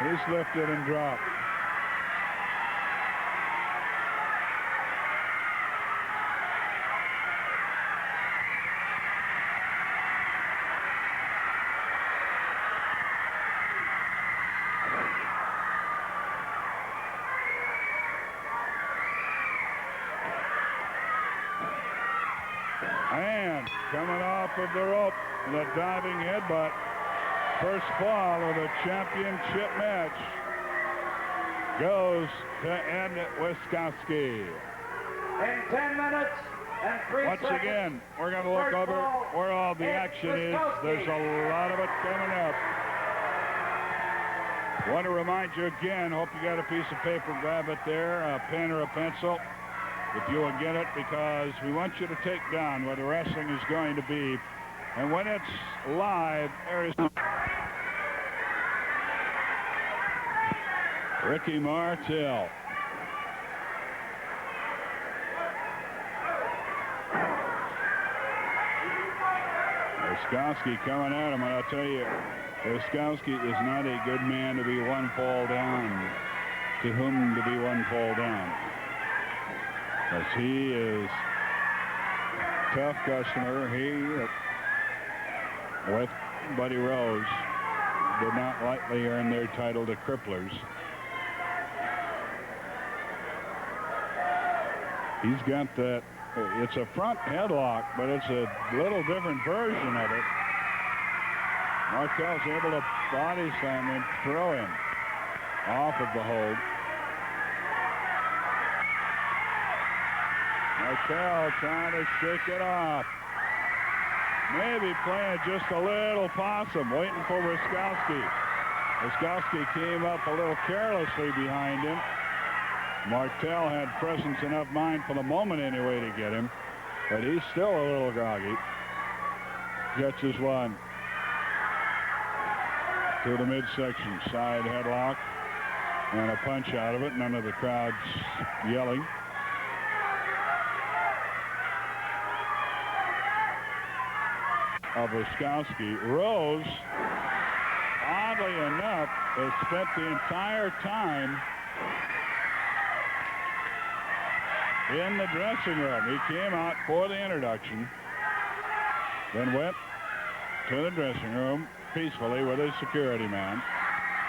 He's lifted and dropped. And coming off of the rope, the diving headbutt. First fall of the championship match goes to Ed Wiskowski.
In 10 minutes and 3
Once
seconds.
again, we're going to look
First
over
ball,
where all the
Ed
action is.
Wiskowski.
There's a lot of it coming up. Want to remind you again, hope you got a piece of paper, grab it there, a pen or a pencil, if you will get it, because we want you to take down where the wrestling is going to be. And when it's live, there is Ricky Martel. Wiskowski coming at him, and I'll tell you, Wiskowski is not a good man to be one fall down, to whom to be one fall down. Because he is a tough customer. He, with Buddy Rose, did not lightly earn their title to cripplers. He's got that, it's a front headlock, but it's a little different version of it. Martel's able to body slam him, throw him off of the hold. Martel trying to shake it off. Maybe playing just a little possum, waiting for Wiskowski. Wiskowski came up a little carelessly behind him. Martel had presence enough mind for the moment anyway to get him, but he's still a little groggy. Catches one to the midsection, side headlock, and a punch out of it. None of the crowd's yelling. Of Wiskowski. Rose, oddly enough, has spent the entire time in the dressing room. He came out for the introduction, then went to the dressing room peacefully with his security man.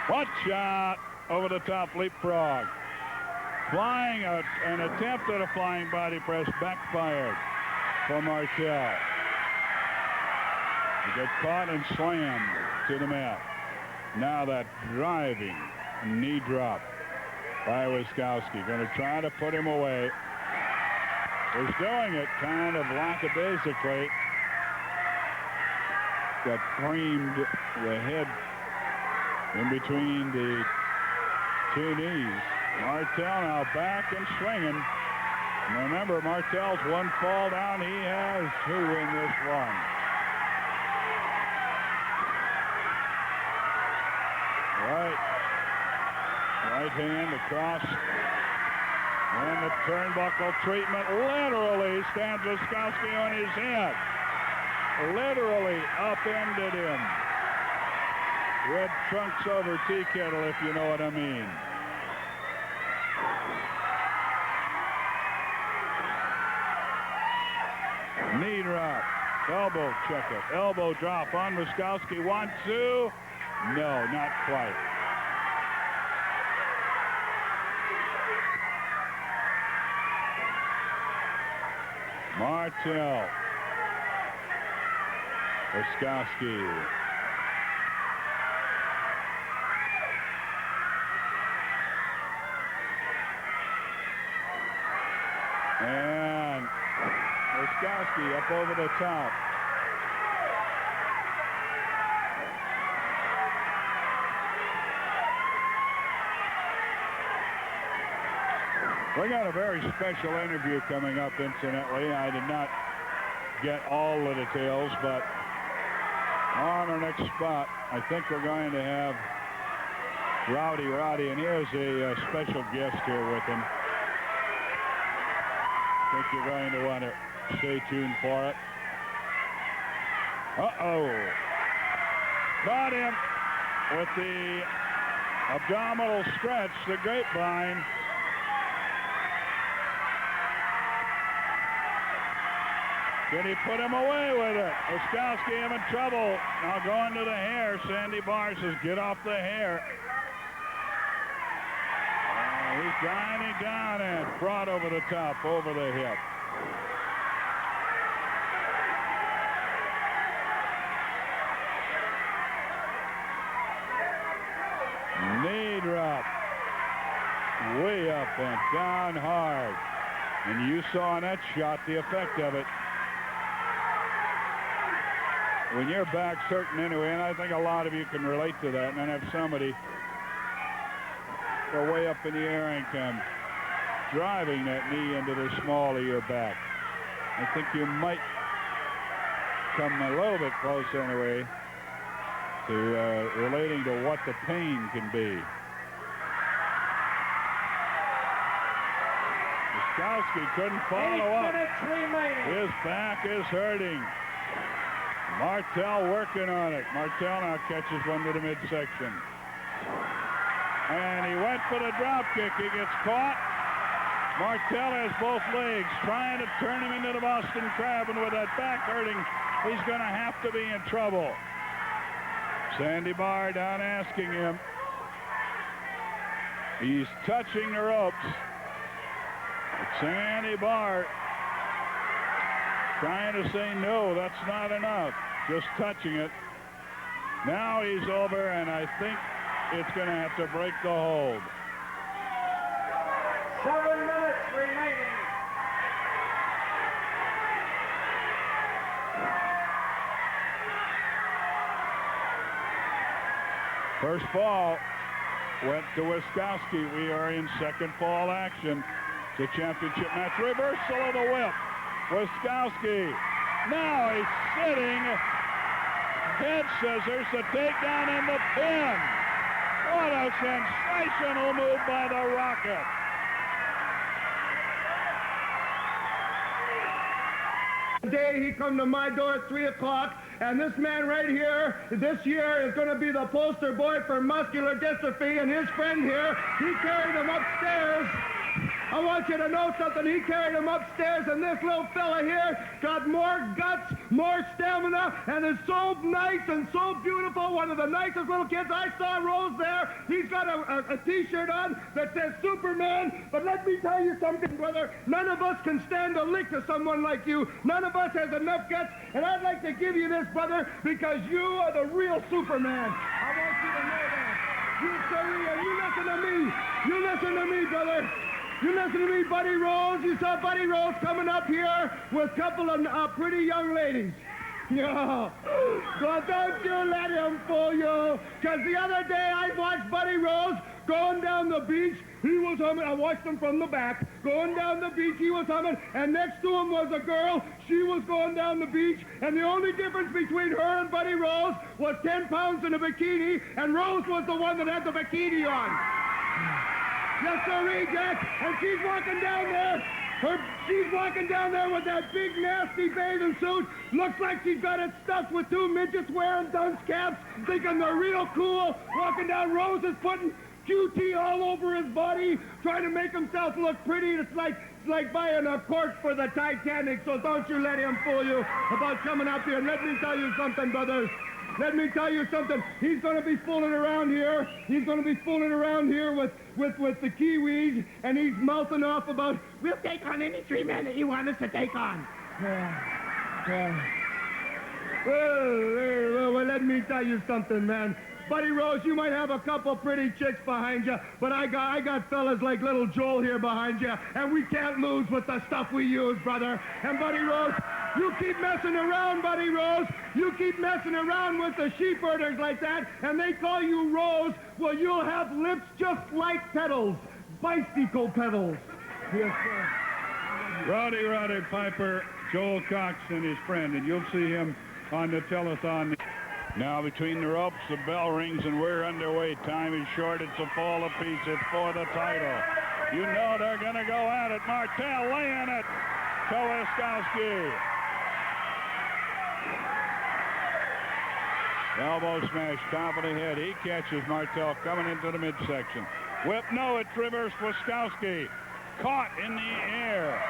What shot over the top leapfrog. Flying out, an attempt at a flying body press backfired for Martel. He got caught and slammed to the mat. Now that driving knee drop by Wiskowski. Going to try to put him away. Was doing it kind of lackadaisically. Got creamed the head in between the two knees. Martel now back and swinging. And remember, Martel's one fall down. He has two in this one. Right hand across. And the turnbuckle treatment literally stands Wiskowski on his head. Literally upended him. Red trunks over tea kettle, if you know what I mean. Knee drop. Elbow check it. Elbow drop on Wiskowski. 1, 2. No, not quite. Martel. Wiskowski. And Wiskowski up over the top. We got a very special interview coming up, incidentally. I did not get all the details, but on our next spot, I think we're going to have Rowdy Roddy, and here's a special guest here with him. I think you're going to want to stay tuned for it. Uh-oh. Caught him with the abdominal stretch, the grapevine. Can he put him away with it? Oskowski having trouble. Now going to the hair. Sandy Barr says, get off the hair. He's grinding down and brought over the top, over the hip. Knee drop. Way up and down hard. And you saw in that shot the effect of it. When your back's hurting anyway, and I think a lot of you can relate to that, and then have somebody go way up in the air and come driving that knee into the small of your back. I think you might come a little bit close anyway to relating to what the pain can be. Oskowski couldn't follow up.
8 minutes remaining.
His back is hurting. Martel working on it. Martel now catches one to the midsection. And he went for the drop kick. He gets caught. Martel has both legs, trying to turn him into the Boston Crab, and with that back hurting, he's going to have to be in trouble. Sandy Barr down asking him. He's touching the ropes. Sandy Barr trying to say, no, that's not enough. Just touching it. Now he's over, and I think it's going to have to break the hold.
7 minutes remaining.
First fall went to Oskowski. We are in second fall action. The championship match. Reversal of the whip. Oskowski. Now he's sitting. Head scissors, the takedown and the pin. What a sensational move by the Rocket.
Today he come to my door at 3 o'clock, and this man right here this year is going to be the poster boy for muscular dystrophy, and his friend here, he carried him upstairs. I want you to know something. He carried him upstairs, and this little fella here got more guts, more stamina, and is so nice and so beautiful. One of the nicest little kids. I saw Rose there. He's got a T-shirt on that says Superman. But let me tell you something, brother. None of us can stand a lick to someone like you. None of us has enough guts. And I'd like to give you this, brother, because you are the real Superman. I want you to know that. You, sirree, and you listen to me. You listen to me, brother. You listen to me, Buddy Rose. You saw Buddy Rose coming up here with a couple of pretty young ladies. Yeah. So don't you let him fool you. Because the other day I watched Buddy Rose going down the beach. He was humming. I watched him from the back. Going down the beach, he was humming. And next to him was a girl. She was going down the beach. And the only difference between her and Buddy Rose was 10 pounds in a bikini. And Rose was the one that had the bikini on. Yes, sir, Jack. And she's walking down there. She's walking down there with that big, nasty bathing suit. Looks like she's got it stuffed with 2 midgets wearing dunce caps, thinking they're real cool. Walking down, Rose is putting QT all over his body, trying to make himself look pretty. It's like buying a cork for the Titanic, so don't you let him fool you about coming up here. And let me tell you something, brothers. Let me tell you something. He's going to be fooling around here. He's going to be fooling around here with the Kiwis, and he's mouthing off about, we'll take on any 3 men that you want us to take on. Well, let me tell you something, man. Buddy Rose, you might have a couple pretty chicks behind you, but I got fellas like little Joel here behind you, and we can't lose with the stuff we use, brother. And Buddy Rose, you keep messing around, Buddy Rose. You keep messing around with the sheep herders like that, and they call you Rose. Well, you'll have lips just like pedals, bicycle pedals.
Yes, sir.
Roddy Piper, Joel Cox, and his friend, and you'll see him on the telethon.
Now between the ropes, the bell rings, and we're underway. Time is short. It's a fall apiece. It's for the title. You know they're going to go at it. Martel laying it to Wiskowski. Elbow smash, top of the head. He catches Martel coming into the midsection. Whip, no, it's reversed. Wiskowski caught in the air.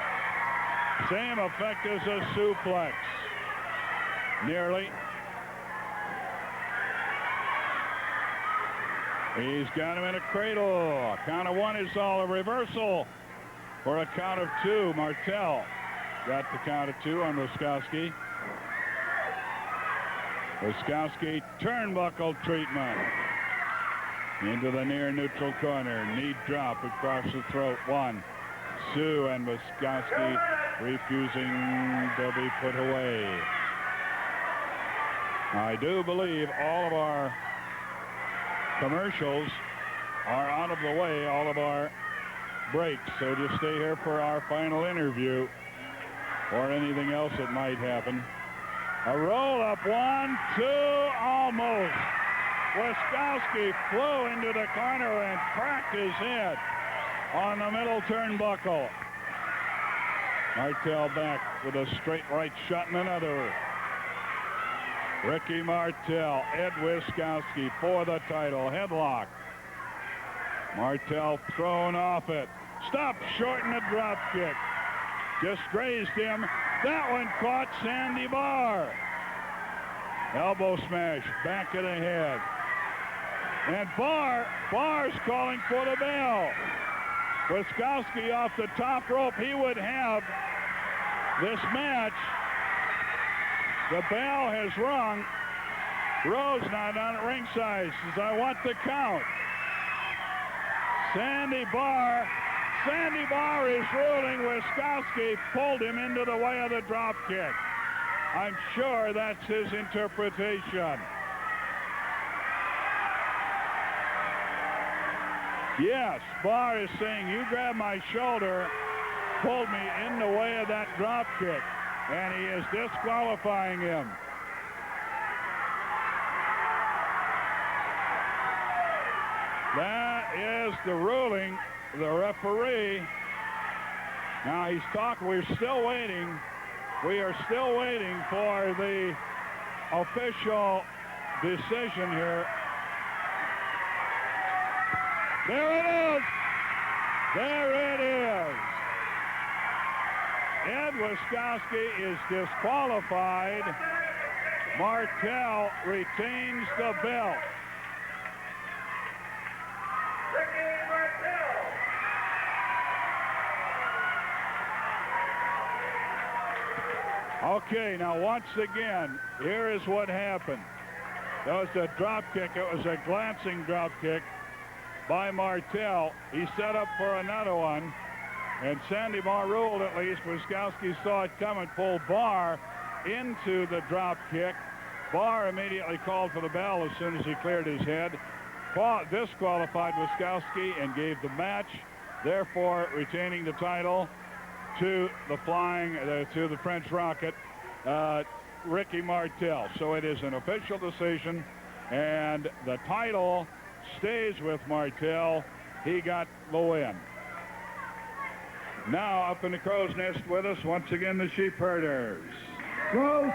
Same effect as a suplex. Nearly. He's got him in a cradle. A count of one is all. A reversal for a count of two. Martel got the count of two on Wiskowski. Wiskowski turnbuckle treatment. Into the near neutral corner. Knee drop across the throat. One, two, and Wiskowski refusing to be put away. I do believe all of our commercials are out of the way, all of our breaks, so just stay here for our final interview or anything else that might happen. A roll up, 1, 2, almost. Wiskowski flew into the corner and cracked his head on the middle turnbuckle. Martel back with a straight right shot and another. Ricky Martel, Ed Wiskowski for the title. Headlock. Martel thrown off it. Stopped short in the drop kick. Just grazed him. That one caught Sandy Barr. Elbow smash, back of the head. And Barr's calling for the bell. Wiskowski off the top rope. He would have this match. The bell has rung. Rose not on at ringside says, I want the count. Sandy Barr is ruling. Wiskowski pulled him into the way of the drop kick. I'm sure that's his interpretation. Yes, Barr is saying, you grabbed my shoulder, pulled me in the way of that drop kick, and he is disqualifying him. That is the ruling. The referee. Now he's talking. We're still waiting. We are still waiting for the official decision here. There it is. There it is. Ed Wiskowski is disqualified. Martel retains the belt. Okay, now once again, here is what happened. That was a drop kick. It was a glancing drop kick by Martel. He set up for another one, and Sandy Barr ruled at least. Wiskowski saw it coming, pulled Barr into the drop kick. Barr immediately called for the bell as soon as he cleared his head. Disqualified Wiskowski and gave the match, therefore retaining the title to the French Rocket, Ricky Martel. So it is an official decision, and the title stays with Martel. He got the win. Now up in the crow's nest with us once again, the Sheep Herders.
Rose,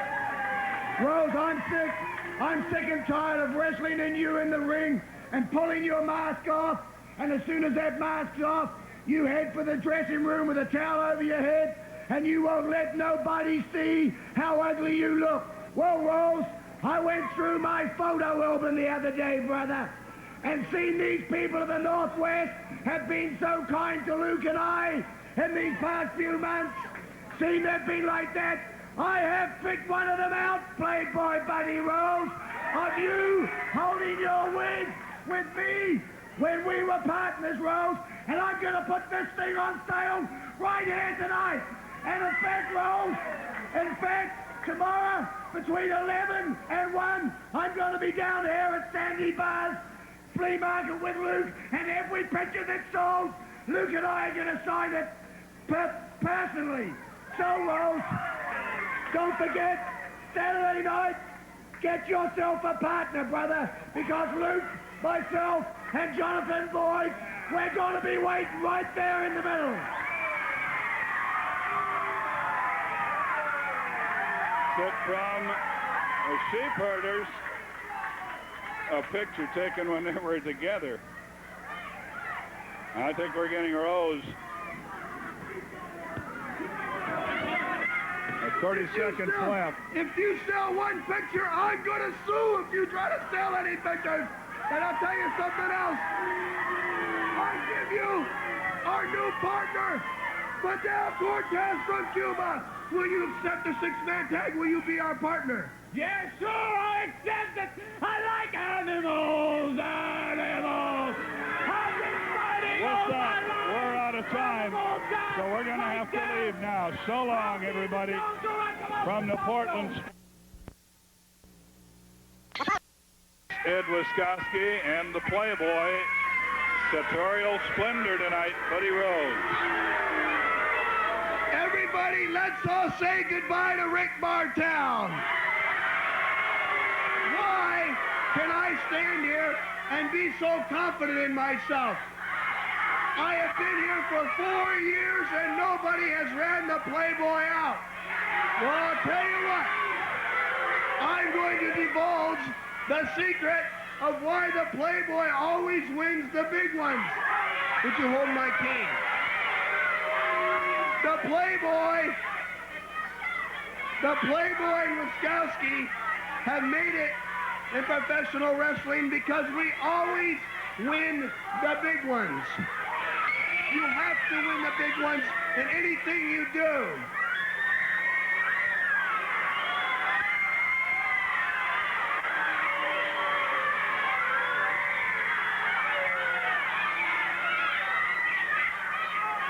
I'm sick and tired of wrestling in you in the ring and pulling your mask off, and as soon as that mask's off, you head for the dressing room with a towel over your head, and you won't let nobody see how ugly you look. Well, Rose, I went through my photo album the other day, brother, and seen these people of the Northwest have been so kind to Luke and I in these past few months. Seen they've been like that. I have picked one of them out, Playboy Buddy Rose, of you holding your wig with me when we were partners, Rose, and I'm going to put this thing on sale right here tonight. And in fact, Rose, tomorrow between 11 and 1, I'm going to be down here at Sandy Barr's flea market with Luke, and every picture that's sold, Luke and I are going to sign it personally. So, Rose, don't forget, Saturday night, get yourself a partner, brother, because Luke, myself, and Jonathan Boyd, we're going to be waiting right there in the middle.
Sit from the sheep herders. A picture taken when they were together. I think we're getting Rose.
30 seconds left.
If you sell one picture, I'm going to sue if you try to sell any pictures. And I'll tell you something else. I give you our new partner, Fidel Cortez from Cuba. Will you accept the six-man tag? Will you be our partner?
Yes, sure, I accept it. I like animals. I've been fighting all my life.
We're out of time, so we're going to have to leave now. So long, everybody, from the Portland.
Ed Wiskowski and the Playboy. Sartorial splendor tonight, Buddy Rose.
Everybody, let's all say goodbye to Rick Martel. Why can I stand here and be so confident in myself? I have been here for 4 years and nobody has ran the Playboy out. Well, I'll tell you what. I'm going to divulge the secret of why the Playboy always wins the big ones. Would you hold my cane? The Playboy and Wiskowski have made it in professional wrestling because we always win the big ones. You have to win the big ones in anything you do.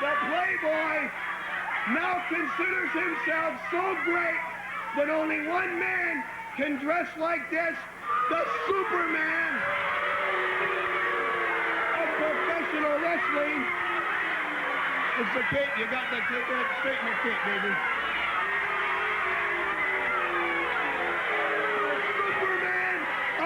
The Playboy now considers himself so great that only one man can dress like this, the Superman of professional wrestling. It's the cape. You got that cape. Straighten the cape, baby. The Superman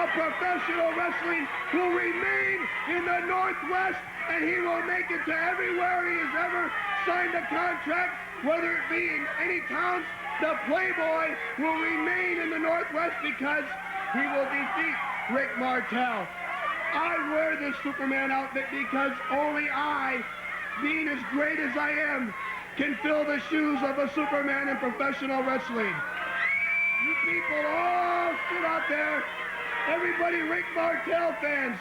of professional wrestling will remain in the Northwest, and he will make it to everywhere he has ever signed a contract, whether it be in any towns. The Playboy will remain in the Northwest because he will defeat Rick Martel. I wear this Superman outfit because only I, being as great as I am, can fill the shoes of a Superman in professional wrestling. You people all sit out there, everybody Rick Martel fans.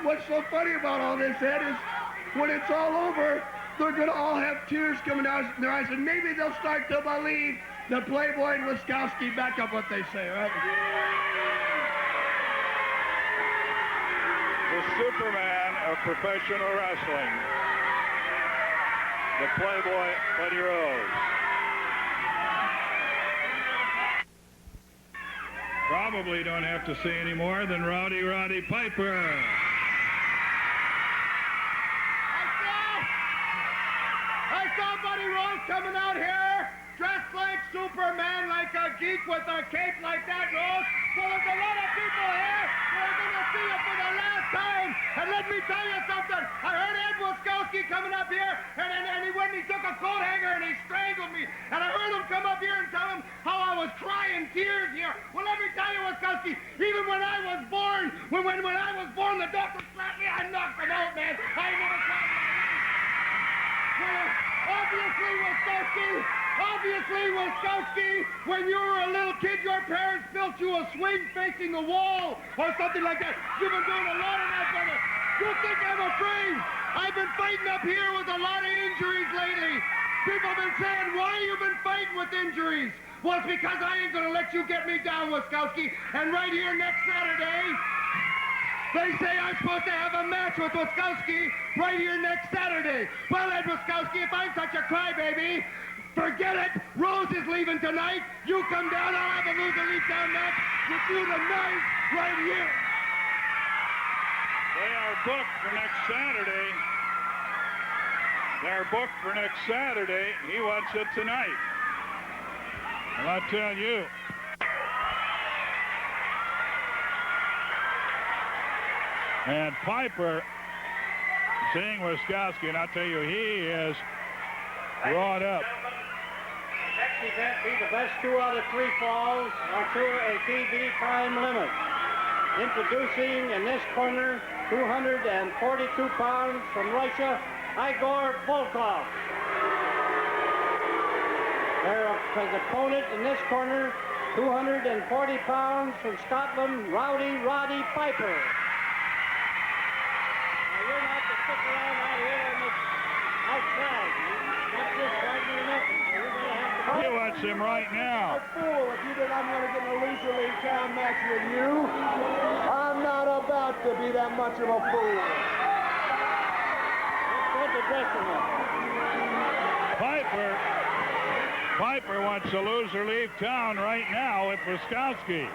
What's so funny about all this, Ed, is when it's all over, they're going to all have tears coming out their eyes, and maybe they'll start to believe the Playboy and Wiskowski back up what they say, right?
The Superman of professional wrestling. The Playboy, Buddy Rose.
Probably don't have to say any more than Rowdy Roddy Piper.
I saw Buddy Rose coming out here dressed like Superman, like a geek with a cape like that, Rose. Well, there's a lot of people here who are going to see you for the last time. And let me tell you something. I heard Ed Wiskowski coming up here, and he went and he took a coat hanger and he strangled me. And I heard him come up here and tell him how I was crying tears here. Well, let me tell you, Wiskowski, even when I was born, when I was born, the doctor slapped me. I knocked him out, man. I never cried in my life. Well, obviously, Wiskowski, when you were a little kid, your parents built you a swing facing the wall or something like that. You've been doing a lot of that, brother. You think I'm afraid? I've been fighting up here with a lot of injuries lately. People have been saying, why you been fighting with injuries? Well, it's because I ain't going to let you get me down, Wiskowski. And right here next Saturday, they say I'm supposed to have a match with Wiskowski right here next Saturday. Well, Ed Wiskowski, if I'm such a crybaby, forget it. Rose is leaving tonight. You come down. I'll have a loser leave down match with you tonight right here.
They are booked for next Saturday. They're booked for next Saturday. He wants it tonight. And I tell you, and Piper seeing Wiskowski, and I tell you, he is brought up.
Next event be the best 2 out of 3 falls on Tour a TV time limit. Introducing in this corner, 242 pounds from Russia, Igor Volkov. His opponent in this corner, 240 pounds from Scotland, Roddy Piper. Now you're not to stick around out here on the outside. Not just fighting or nothing. You're going to have to...
He wants him right now.
Fool, if you think I'm going to get in a loser league town match with you, I'm not about to be that much of a fool.
Let's go to the dressing room.
Piper wants to lose or leave town right now with Wiskowski.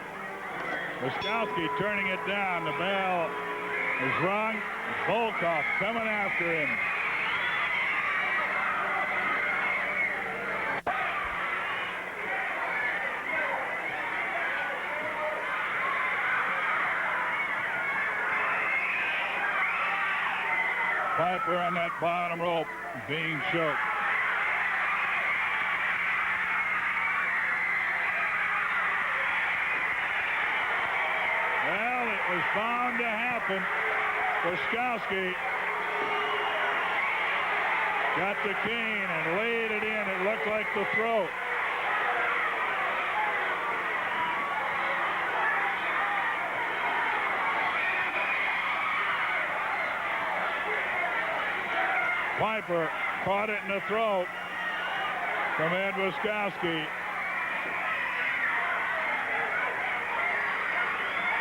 Wiskowski turning it down. The bell is rung. Volkov coming after him. Piper on that bottom rope being choked. Well, it was bound to happen. Wiskowski got the cane and laid it in. It looked like the throat. Piper caught it in the throat from Ed Wiskowski.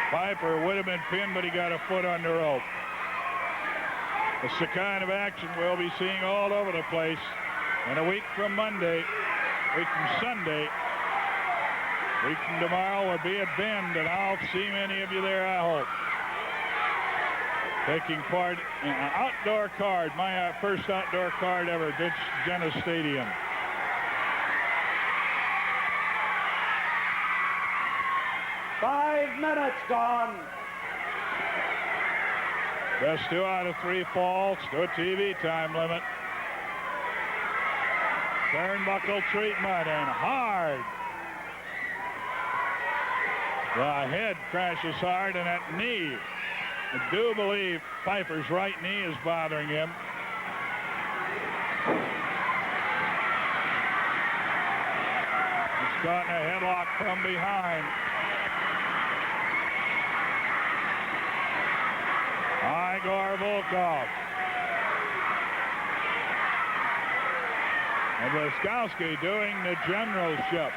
Piper would have been pinned, but he got a foot on the rope. It's the kind of action we'll be seeing all over the place. And a week from Monday, a week from Sunday, a week from tomorrow will be at Bend, and I'll see many of you there, I hope. Taking part in an outdoor card, my first outdoor card ever, Ditch Jenna Stadium.
Five minutes gone.
Best 2 out of 3 falls to a TV time limit. Turnbuckle treatment and hard. The head crashes hard and that knee. I do believe Piper's right knee is bothering him. He's caught in a headlock from behind. Igor Volkov. And Wiskowski doing the generalship.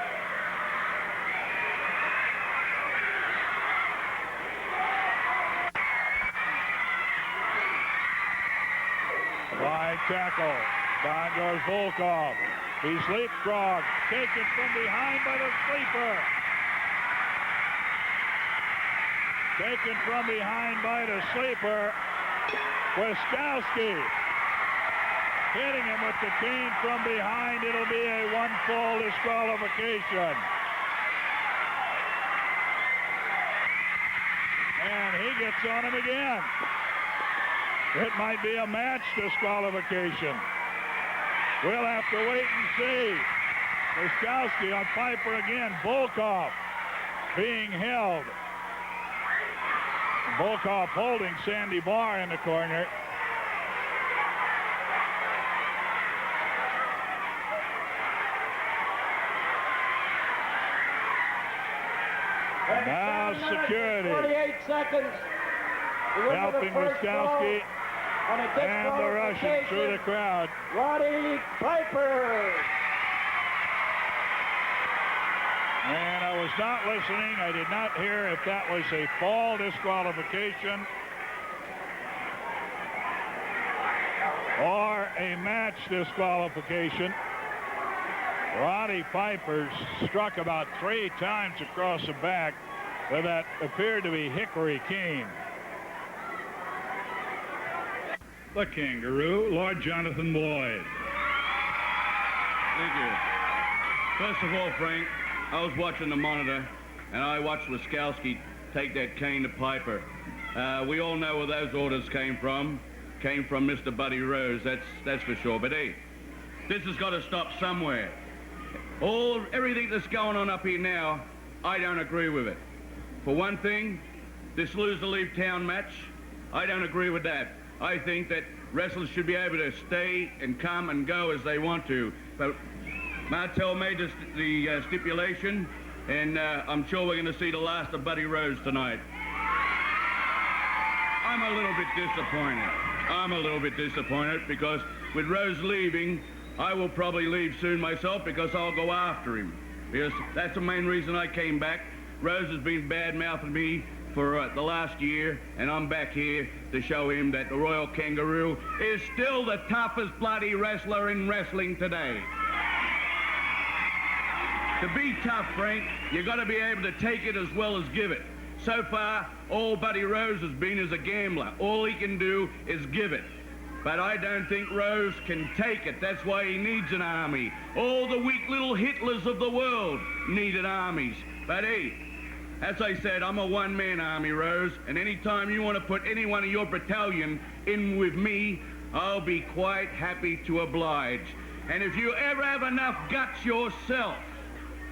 Wide tackle. Down goes Volkov. He's leapfrog. Taken from behind by the sleeper. Taken from behind by the sleeper. Wiskowski hitting him with the cane from behind. It'll be a 1-fall disqualification. And he gets on him again. It might be a match disqualification. We'll have to wait and see. Wiskowski on Piper again. Volkov being held. Volkov holding Sandy Barr in the corner. Now security.
48 seconds.
Helping Wiskowski and the Russian through the crowd.
Roddy Piper.
And I was not listening. I did not hear if that was a fall disqualification or a match disqualification. Roddy Piper struck about 3 times across the back with that appeared to be hickory cane. the Kangaroo, Lord Jonathan Boyd.
Thank you. First of all, Frank, I was watching the monitor, and I watched Wiskowski take that cane to Piper. We all know where those orders came from. Came from Mr. Buddy Rose, that's for sure. But hey, this has got to stop somewhere. Everything that's going on up here now, I don't agree with it. For one thing, this lose-to-leave town match, I don't agree with that. I think that wrestlers should be able to stay and come and go as they want to. But Martel made the stipulation, and I'm sure we're going to see the last of Buddy Rose tonight. I'm a little bit disappointed because with Rose leaving, I will probably leave soon myself because I'll go after him. Because that's the main reason I came back. Rose has been bad-mouthing me for the last year, and I'm back here to show him that the Royal Kangaroo is still the toughest bloody wrestler in wrestling today. To be tough, Frank, you got to be able to take it as well as give it. So far, all Buddy Rose has been is a gambler. All he can do is give it. But I don't think Rose can take it. That's why he needs an army. All the weak little Hitlers of the world needed armies. But hey, as I said, I'm a one-man army, Rose, and anytime you want to put any one of your battalion in with me, I'll be quite happy to oblige. And if you ever have enough guts yourself,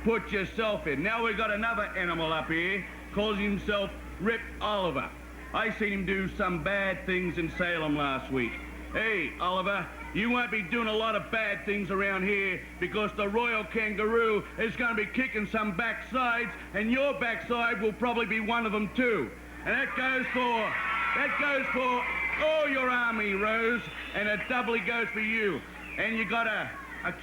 put yourself in. Now we've got another animal up here, calls himself Rip Oliver. I seen him do some bad things in Salem last week. Hey, Oliver, you won't be doing a lot of bad things around here because the Royal Kangaroo is going to be kicking some backsides, and your backside will probably be one of them too. And that goes for all your army, Rose, and it doubly goes for you. And you got a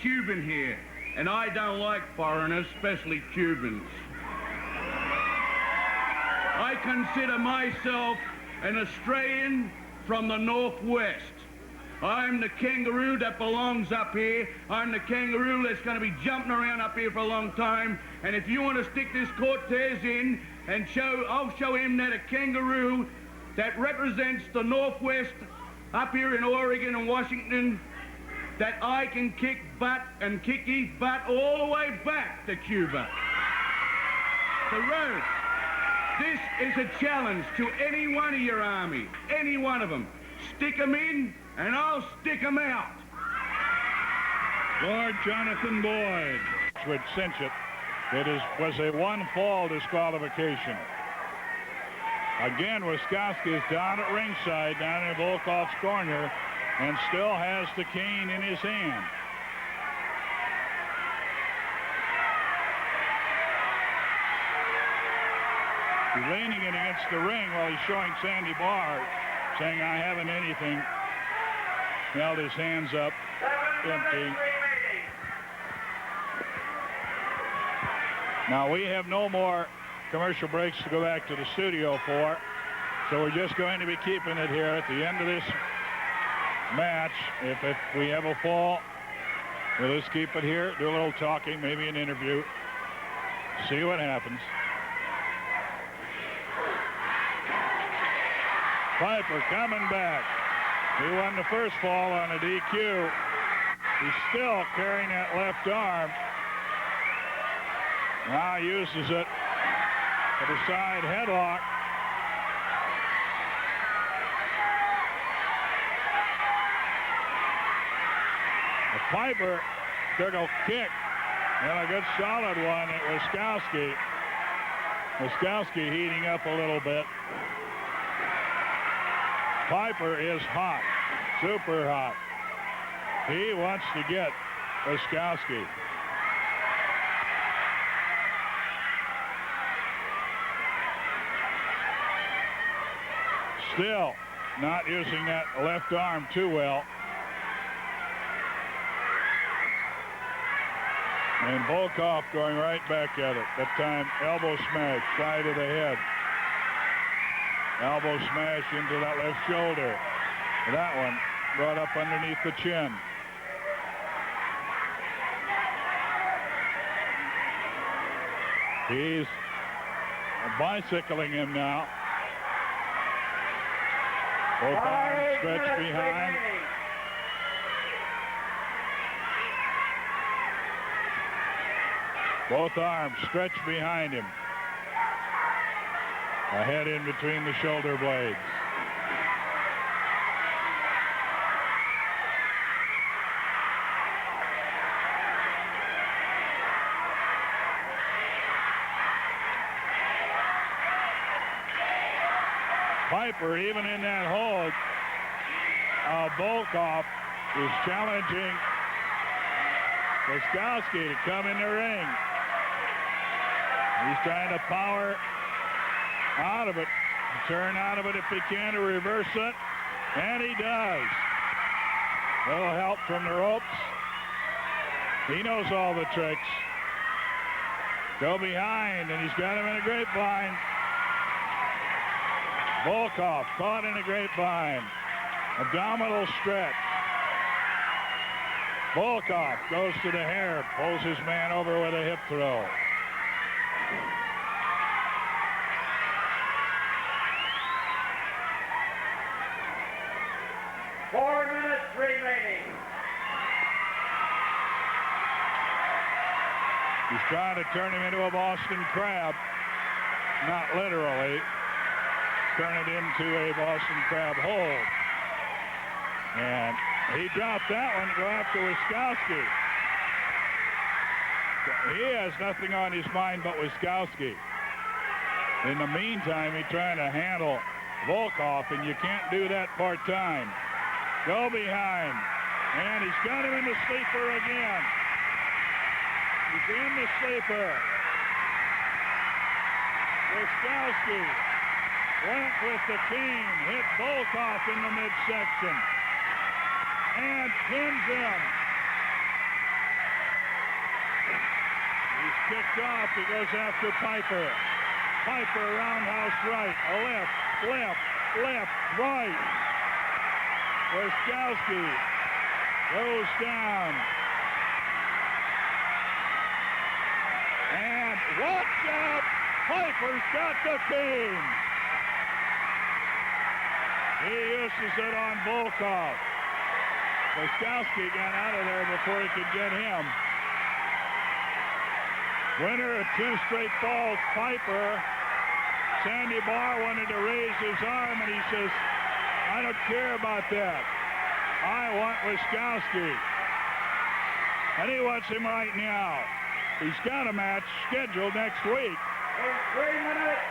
Cuban here, and I don't like foreigners, especially Cubans. I consider myself an Australian from the Northwest. I'm the kangaroo that belongs up here. I'm the kangaroo that's going to be jumping around up here for a long time. And if you want to stick this Cortez in and I'll show him that a kangaroo that represents the Northwest up here in Oregon and Washington, that I can kick butt and kick his butt all the way back to Cuba. So Rose, this is a challenge to any one of your army, any one of them. Stick them in, and I'll stick them out.
Lord Jonathan Boyd.
Would cinch it. Was a one-fall disqualification. Again, Wiskowski is down at ringside, down in Volkov's corner, and still has the cane in his hand. He's leaning it against the ring while he's showing Sandy Barr, saying, I haven't anything. He held his hands up, empty. Now, we have no more commercial breaks to go back to the studio for, so we're just going to be keeping it here at the end of this match. If we have a fall, we'll just keep it here, do a little talking, maybe an interview, see what happens. Piper coming back. He won the first fall on a DQ. He's still carrying that left arm. Now uses it for the side headlock. The Piper took a kick and a good solid one at Wiskowski. Wiskowski heating up a little bit. Piper is hot, super hot. He wants to get Wiskowski. Still not using that left arm too well. And Volkov going right back at it. That time, elbow smash, side of the head. Elbow smash into that left shoulder. That one brought up underneath the chin. He's bicycling him now. Both arms stretched behind. Both arms stretched behind him. A head in between the shoulder blades. Piper, even in that hold, Volkov is challenging Laskowski to come in the ring. He's trying to power out of it, turn out of it if he can to reverse it, and he does. A little help from the ropes. He knows all the tricks. Go behind, and he's got him in a grapevine. Volkov caught in a grapevine. Abdominal stretch. Volkov goes to the hair, pulls his man over with a hip throw. He's trying to turn him into a Boston Crab. Not literally. Turn it into a Boston Crab hold. And he dropped that one to go after Wiskowski. He has nothing on his mind but Wiskowski. In the meantime, he's trying to handle Volkov, and you can't do that part-time. Go behind. And he's got him in the sleeper again. He's in the sleeper. Wiskowski went with the cane, hit Volkov in the midsection, and pins him. He's kicked off. He goes after Piper. Piper roundhouse right, a left, left, left, right. Wiskowski goes down. And watch out! Piper's got the cane. He uses it on Volkov. Wiskowski got out of there before he could get him. Winner of 2 straight falls, Piper. Sandy Barr wanted to raise his arm, and he says, I don't care about that. I want Wiskowski. And he wants him right now. He's got a match scheduled next week.
In 3 minutes.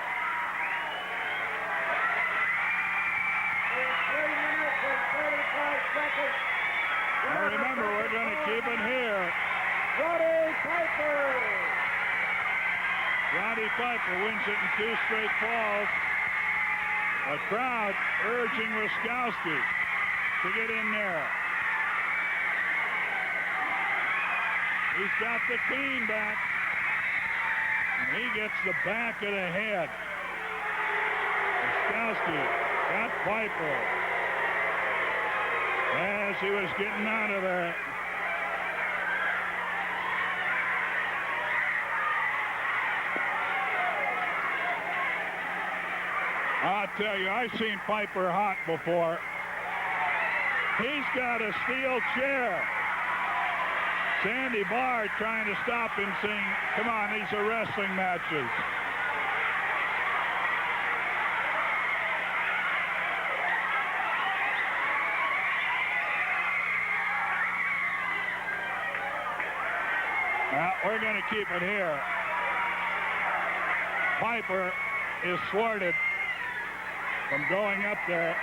In 3 minutes and 35 seconds.
Now remember, we're going to keep it here.
Roddy Piper.
Roddy Piper wins it in 2 straight falls. A crowd urging Wiskowski to get in there. He's got the cane back. And he gets the back of the head. Wiskowski got Piper as he was getting out of there. I'll tell you, I've seen Piper hot before. He's got a steel chair. Sandy Barr trying to stop him, saying, come on, these are wrestling matches. Well, we're going to keep it here. Piper is thwarted from going up there.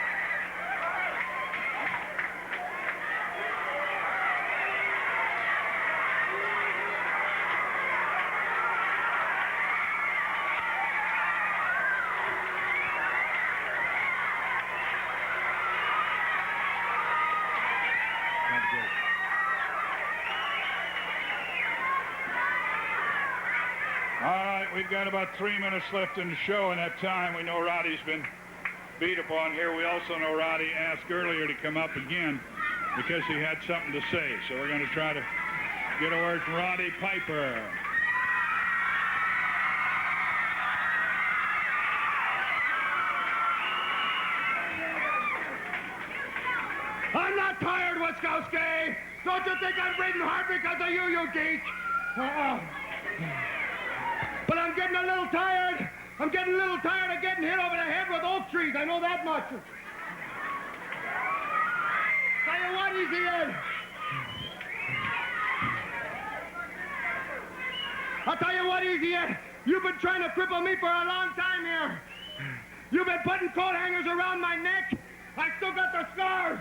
All right, we've got about 3 minutes left in the show, and that time we know Roddy's been beat upon here. We also know Roddy asked earlier to come up again because he had something to say. So we're going to try to get a word from Roddy Piper.
Wiskowski! Don't you think I'm breathing hard because of you, you geek? But I'm getting a little tired. I'm getting a little tired of getting hit over the head with oak trees. I know that much. Tell you what, Easy Ed. I'll tell you what, Easy Ed. You've been trying to cripple me for a long time here. You've been putting coat hangers around my neck. I still got the scars.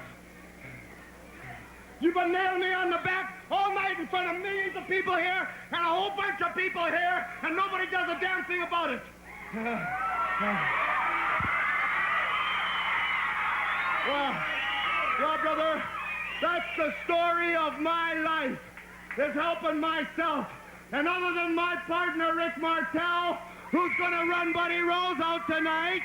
You've been nailing me on the back all night in front of millions of people here and a whole bunch of people here, and nobody does a damn thing about it. Well, brother, that's the story of my life, is helping myself. And other than my partner, Rick Martel, who's going to run Buddy Rose out tonight,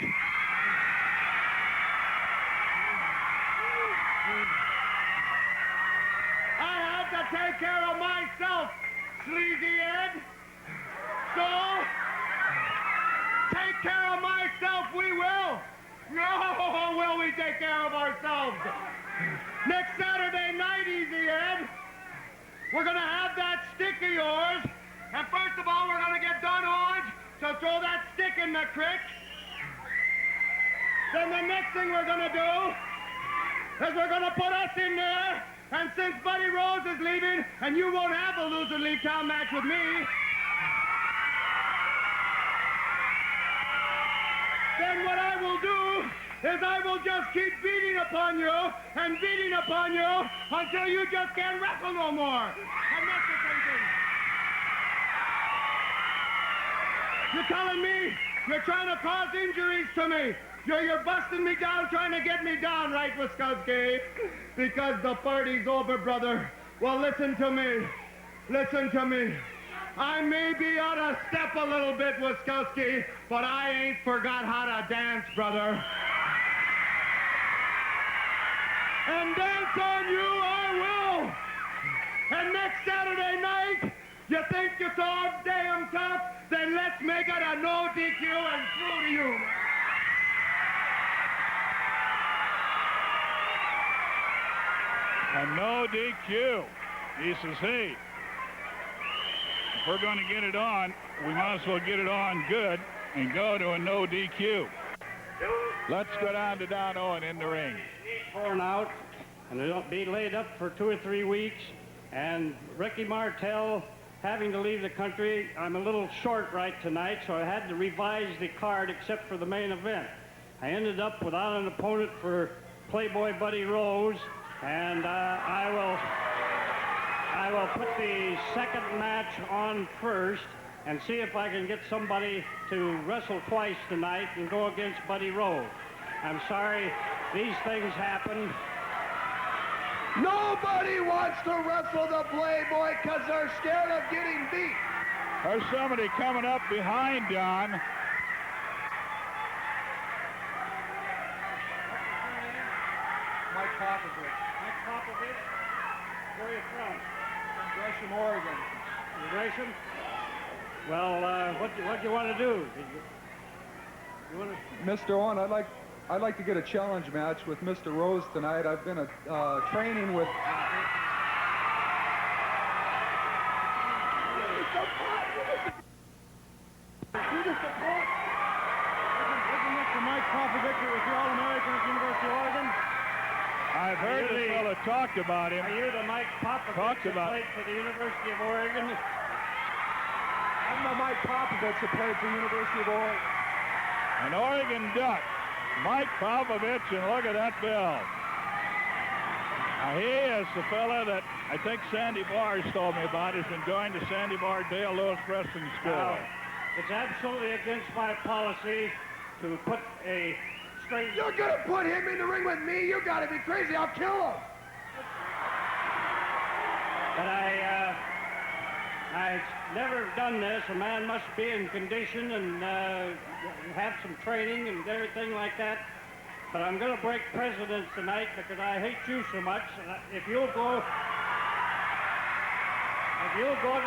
I had to take care of myself, Sleazy Ed. So, take care of myself we will. No, will we take care of ourselves? Next Saturday night, Easy Ed, we're going to have that stick of yours. And first of all, we're going to get Don Orange to throw that stick in the creek. Then the next thing we're going to do is we're going to put us in there. And since Buddy Rose is leaving, and you won't have a loser leave town match with me, then what I will do is I will just keep beating upon you and beating upon you until you just can't wrestle no more. And that's the same thing. You're telling me you're trying to cause injuries to me. You're busting me down, trying to get me down, right, Wiskowski? Because the party's over, brother. Well, listen to me. Listen to me. I may be out of step a little bit, Wiskowski, but I ain't forgot how to dance, brother. And dance on you I will. And next Saturday night, you think you're so damn tough? Then let's make it a no DQ and through to you.
A no DQ. He says, hey, if we're going to get it on, we might as well get it on good and go to a no DQ.
Let's go down to Don Owen in the ring.
Torn out, and it'll be laid up for 2 or 3 weeks. And Ricky Martel having to leave the country. I'm a little short right tonight, so I had to revise the card except for the main event. I ended up without an opponent for Playboy Buddy Rose, and I will put the second match on first and see if I can get somebody to wrestle twice tonight and go against Buddy Rose. I'm sorry, these things happen.
Nobody wants to wrestle the Playboy because they're scared of getting beat.
There's somebody coming up behind Don.
Mike Popovich.
Mike Popovich? Where are you from?
From Gresham, Oregon.
Gresham? Well, what do you want to do? You want to...
Mr. Owen, I'd like to get a challenge match with Mr. Rose tonight. I've been training with...
Isn't Mr. Mike Popovich who was the All-American at the University of Oregon?
I've heard this fella talked about him.
Are you the Mike Popovich who played for the University of Oregon?
I'm the Mike Popovich who played for the University of Oregon.
An Oregon Duck, Mike Popovich, and look at that bell. Now, he is the fella that I think Sandy Bars told me about. He's been going to Sandy Bar Dale Lewis Wrestling School.
Now, it's absolutely against my policy to put a straight...
You're gonna put him in the ring with me? You gotta be crazy. I'll kill him.
But I've never done this. A man must be in condition and have some training and everything like that. But I'm going to break precedence tonight because I hate you so much. If you'll go to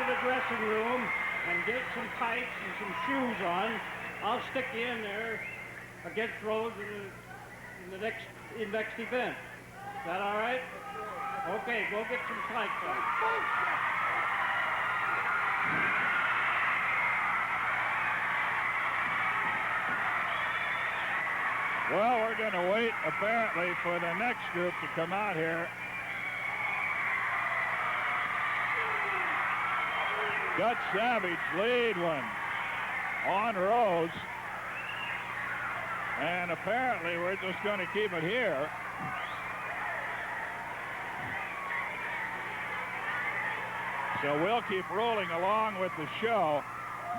the dressing room and get some tights and some shoes on, I'll stick you in there against Rhodes in the next event. Is that all right? Okay, go get some planks on.
Well, we're going to wait, apparently, for the next group to come out here. Dutch Savage lead one on Rose. And apparently we're just going to keep it here. So we'll keep rolling along with the show.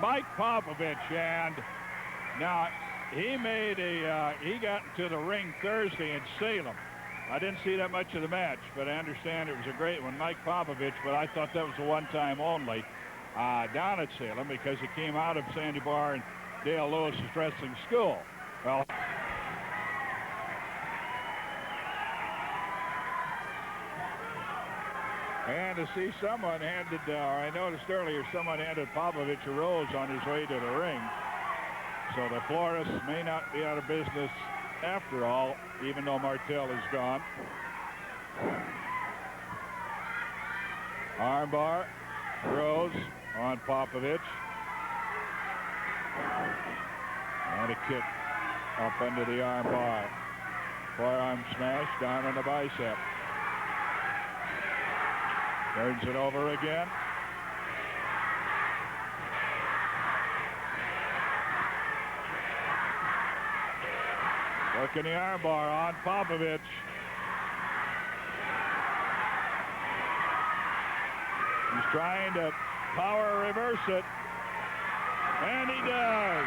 Mike Popovich, and now he got into the ring Thursday in Salem. I didn't see that much of the match, but I understand it was a great one. Mike Popovich, but I thought that was a one-time only down at Salem because he came out of Sandy Bar and Dale Lewis's wrestling school. Well, and to see someone handed, I noticed earlier, someone handed Popovich a rose on his way to the ring. So the florists may not be out of business after all, even though Martel is gone. Armbar, Rose on Popovich. And a kick up under the armbar. Forearm smash down on the bicep. Turns it over again. Working the armbar on Popovich. He's trying to power reverse it. And he does.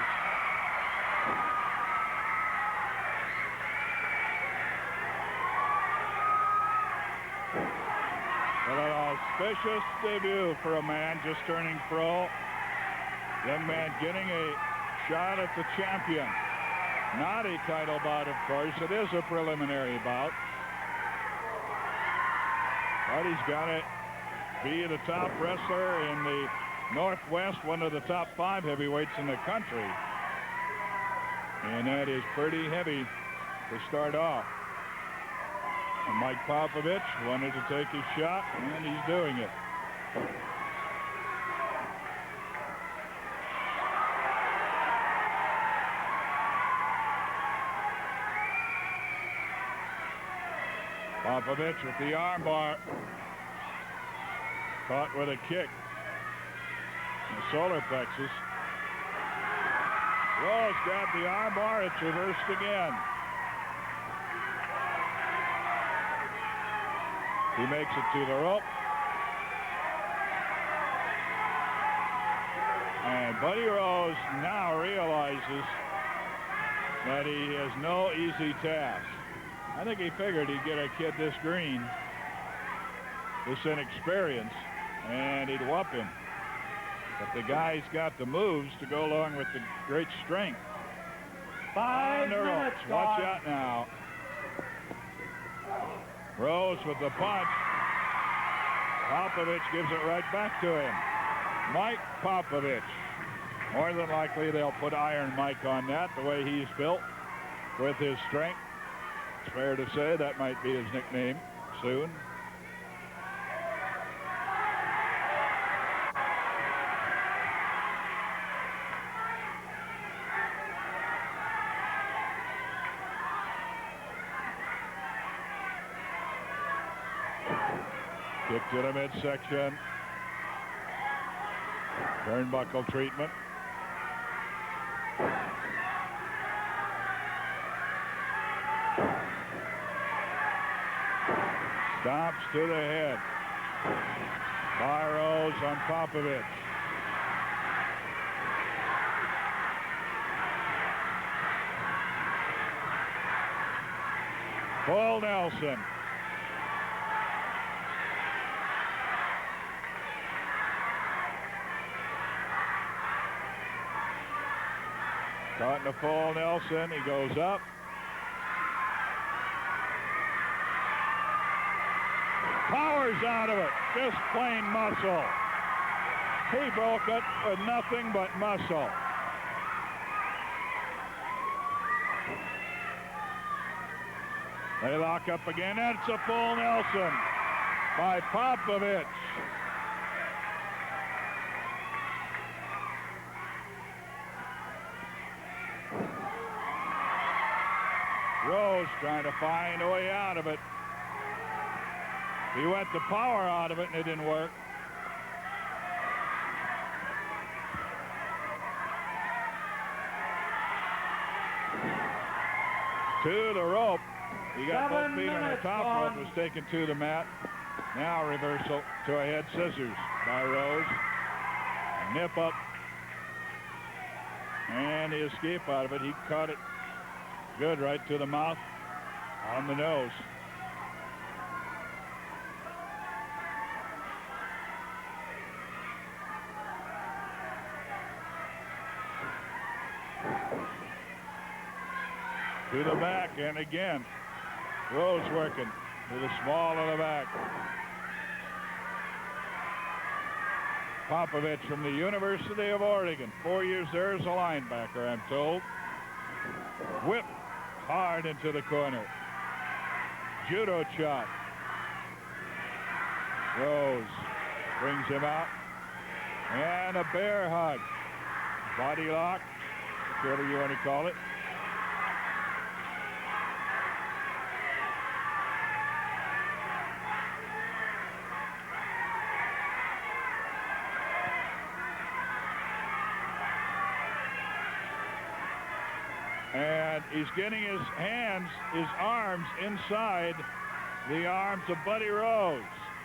Well, an auspicious debut for a man just turning pro. Young man getting a shot at the champion. Not a title bout, of course. It is a preliminary bout. But he's got to be the top wrestler in the Northwest, one of the top 5 heavyweights in the country. And that is pretty heavy to start off. And Mike Popovich wanted to take his shot, and he's doing it. Popovich with the armbar. Caught with a kick. The solar plexus. Rose got the armbar. It's reversed again. He makes it to the rope. And Buddy Rose now realizes that he has no easy task. I think he figured he'd get a kid this green, this inexperienced, and he'd whoop him. But the guy's got the moves to go along with the great strength.
5
on the
minutes.
ropes. Watch out now. Rose with the punch. Popovich gives it right back to him. Mike Popovich. More than likely they'll put Iron Mike on that, the way he's built with his strength. It's fair to say that might be his nickname soon. Kick to the midsection. Turnbuckle treatment. Stomps to the head. By Rose on Popovich. Full Nelson. Caught in the full Nelson. He goes up. Powers out of it. Just plain muscle. He broke it with nothing but muscle. They lock up again. That's a full Nelson. by Popovich. Rose trying to find a way out of it. He went the power out of it and it didn't work. To the rope. He got both feet on the top rope, was taken to the mat. Now reversal to a head scissors by Rose. A nip up. And the escape out of it. He caught it good right to the mouth on the nose. To the back, and again, Rose working to the small of the back. Popovich from the University of Oregon, 4 years there as a linebacker, I'm told. Whip hard into the corner. Judo chop. Rose brings him out. And a bear hug. Body lock, whatever you want to call it. And he's getting his hands, his arms inside the arms of Buddy Rose.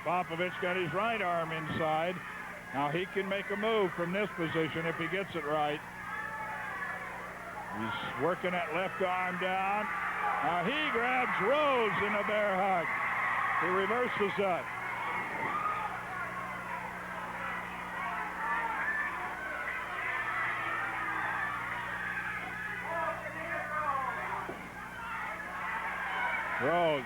Popovich got his right arm inside. Now he can make a move from this position if he gets it right. He's working that left arm down. Now he grabs Rose in a bear hug. He reverses that. Rose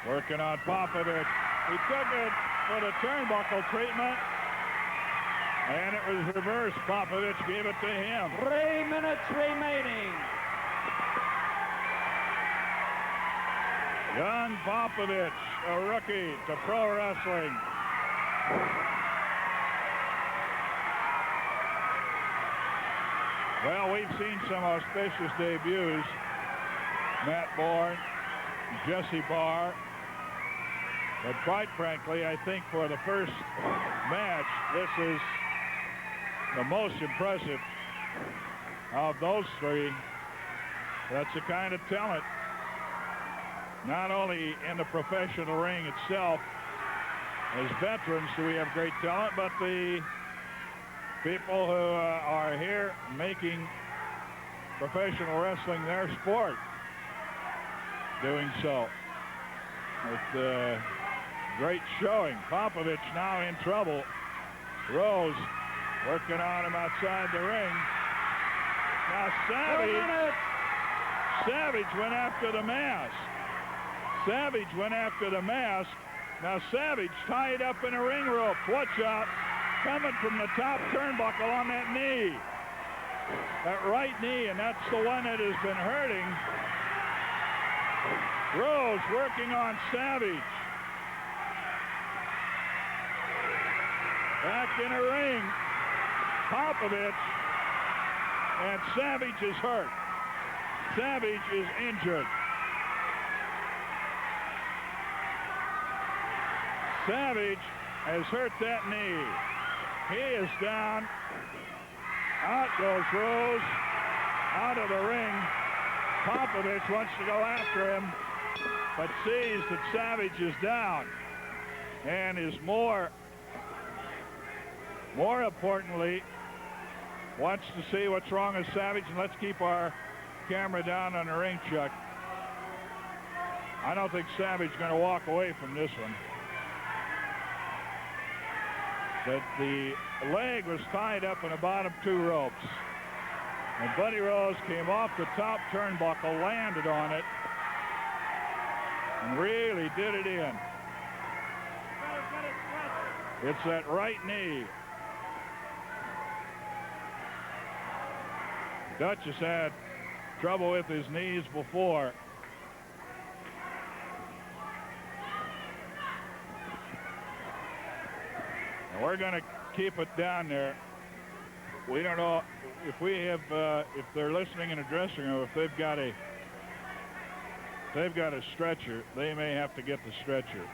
working on Popovich. He took it for the turnbuckle treatment, and it was reversed. Popovich gave it to him.
3 minutes remaining.
John Popovich, a rookie to pro wrestling. Well, we've seen some auspicious debuts. Matt Bourne, Jesse Barr. But quite frankly, I think for the first match, this is the most impressive of those three. That's the kind of talent, not only in the professional ring itself, as veterans do we have great talent, but the people who are here making professional wrestling their sport, doing so with great showing. Popovich now in trouble. Rose working on him outside the ring. Now Savage went after the mask. Savage went after the mask. Now Savage tied up in a ring rope. Watch out. Coming from the top turnbuckle on that knee. That right knee, and that's the one that has been hurting. Rose working on Savage. Back in a ring. Popovich. And Savage is hurt. Savage is injured. Savage has hurt that knee. He is down. Out goes Rose. Out of the ring. Popovich wants to go after him, but sees that Savage is down and is more importantly wants to see what's wrong with Savage. And let's keep our camera down on the ring, Chuck. I don't think Savage is going to walk away from this one. But the leg was tied up in the bottom two ropes. And Buddy Rose came off the top turnbuckle, landed on it, and really did it in. It's that right knee. Dutch has had trouble with his knees before. We're going to keep it down there. We don't know if we have, if they're listening in a dressing room, if they've got a stretcher, they may have to get the stretcher.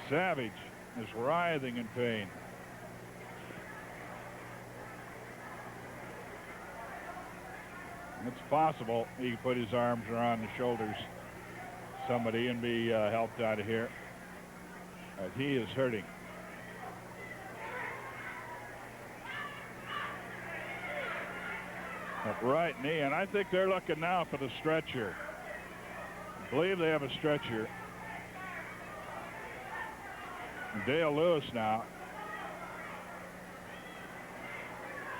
Savage is writhing in pain. It's possible he could put his arms around the shoulders of somebody and be helped out of here. He is hurting. Up right knee, and I think they're looking now for the stretcher. I believe they have a stretcher. Dale Lewis now.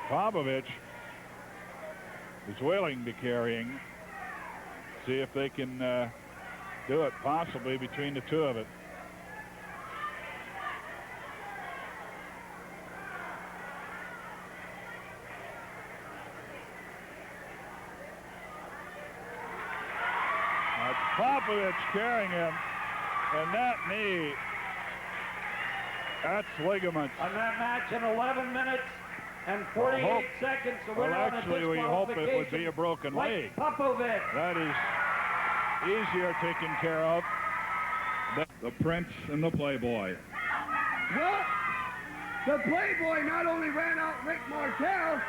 Popovich is willing to carry him. See if they can do it possibly between the two of it. Popovich carrying him, and that knee, that's ligaments.
On that match in 11 minutes and 48 seconds, the winner on a
actually, we hope it would be a broken leg.
Popovich.
That is easier taken care of.
The Prince and the Playboy.
Well, the Playboy not only ran out Rick Martel,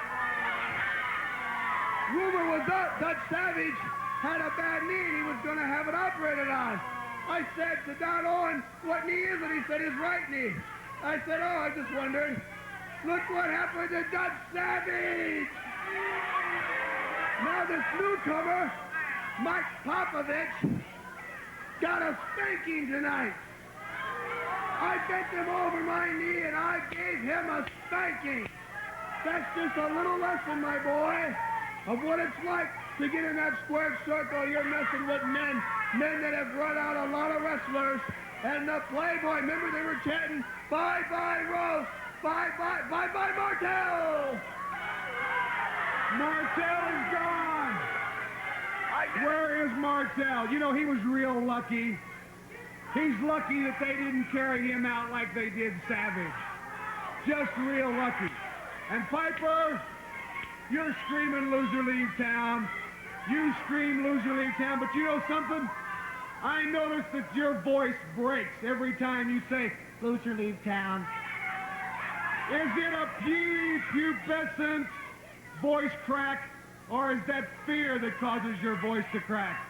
rumor was Dutch Savage had a bad knee and he was going to have it operated on. I said to Don Owen, what knee is it? He said his right knee. I said, oh, I just wondered. Look what happened to Dutch Savage. Now this newcomer, Mike Popovich, got a spanking tonight. I bent him over my knee and I gave him a spanking. That's just a little lesson, my boy, of what it's like to get in that square circle. You're messing with men that have run out a lot of wrestlers. And the Playboy, remember they were chanting, bye-bye Rose, bye-bye Martel.
Martel is gone. Where is Martel? You know, he was real lucky. He's lucky that they didn't carry him out like they did Savage. Just real lucky. And Piper, you're screaming loser leave town. You scream loser leave town, but you know something? I notice that your voice breaks every time you say loser leave town. Is it a pubescent voice crack, or is that fear that causes your voice to crack?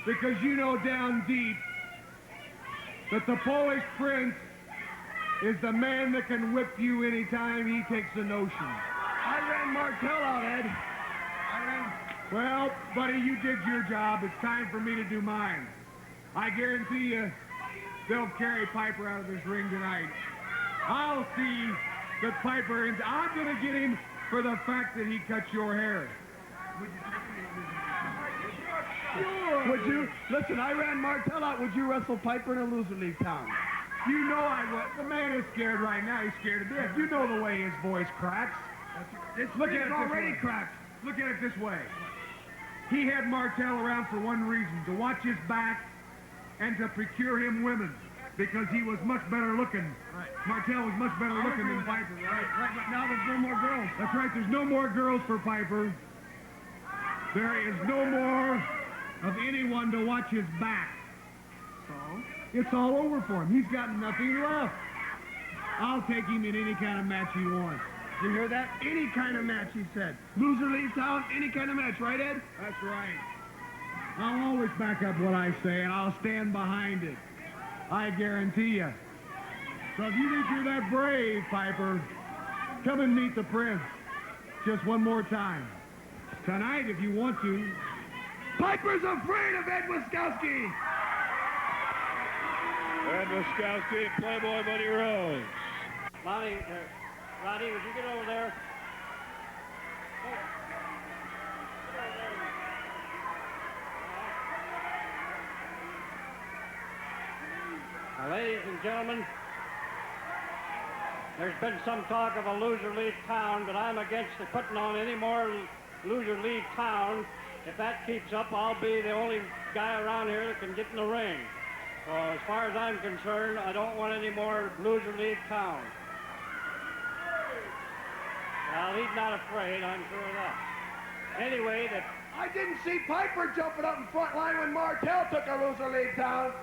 Because you know down deep that the Polish Prince is the man that can whip you anytime he takes a notion.
I ran Martel out, Ed.
Well, buddy, you did your job. It's time for me to do mine. I guarantee you they'll carry Piper out of this ring tonight. I'll see that Piper, and I'm going to get him for the fact that he cut your hair.
Sure. Would you? Listen, I ran Martel out. Would you wrestle Piper in a loser leave town?
You know I would. The man is scared right now. He's scared to death. You know the way his voice cracks. Look at it
already cracked.
Look at it this way. He had Martel around for one reason, to watch his back and to procure him women, because he was much better looking. Right. Martel was much better looking than Piper.
Right, but now there's no more girls.
That's right, there's no more girls for Piper. There is no more of anyone to watch his back. So? It's all over for him. He's got nothing left. I'll take him in any kind of match he wants.
You hear that? Any kind of match, he said. Loser leaves town, any kind of match, right, Ed?
That's right. I'll always back up what I say, and I'll stand behind it. I guarantee you. So if you think you're that brave, Piper, come and meet the Prince. Just one more time. Tonight, if you want to.
Piper's afraid of Ed Wiskowski.
Ed Wiskowski, Playboy Buddy Rose.
Roddy, would you get over there? Now, ladies and gentlemen, there's been some talk of a loser leave town, but I'm against the putting on any more loser leave town. If that keeps up, I'll be the only guy around here that can get in the ring. So as far as I'm concerned, I don't want any more loser leave town. Well, he's not afraid, I'm sure of that. Anyway,
I didn't see Piper jumping up in front line when Martel took a loser league down.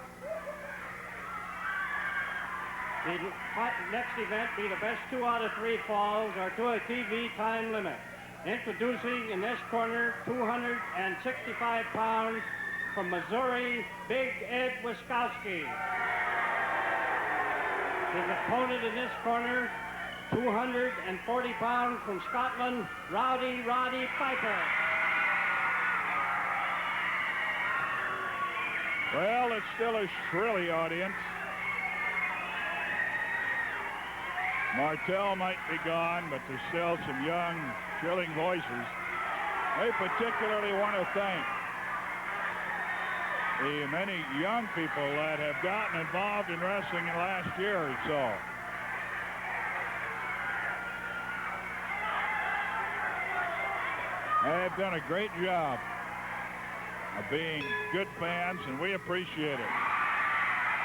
the next event be the best 2 out of 3 falls or to a TV time limit. Introducing in this corner, 265 pounds from Missouri, Big Ed Wiskowski. His opponent in this corner, 240 pounds from Scotland, Rowdy Roddy Piper.
Well, it's still a shrilly audience. Martel might be gone, but there's still some young, shrilling voices. I particularly want to thank the many young people that have gotten involved in wrestling in the last year or so. They've done a great job of being good fans, and we appreciate it.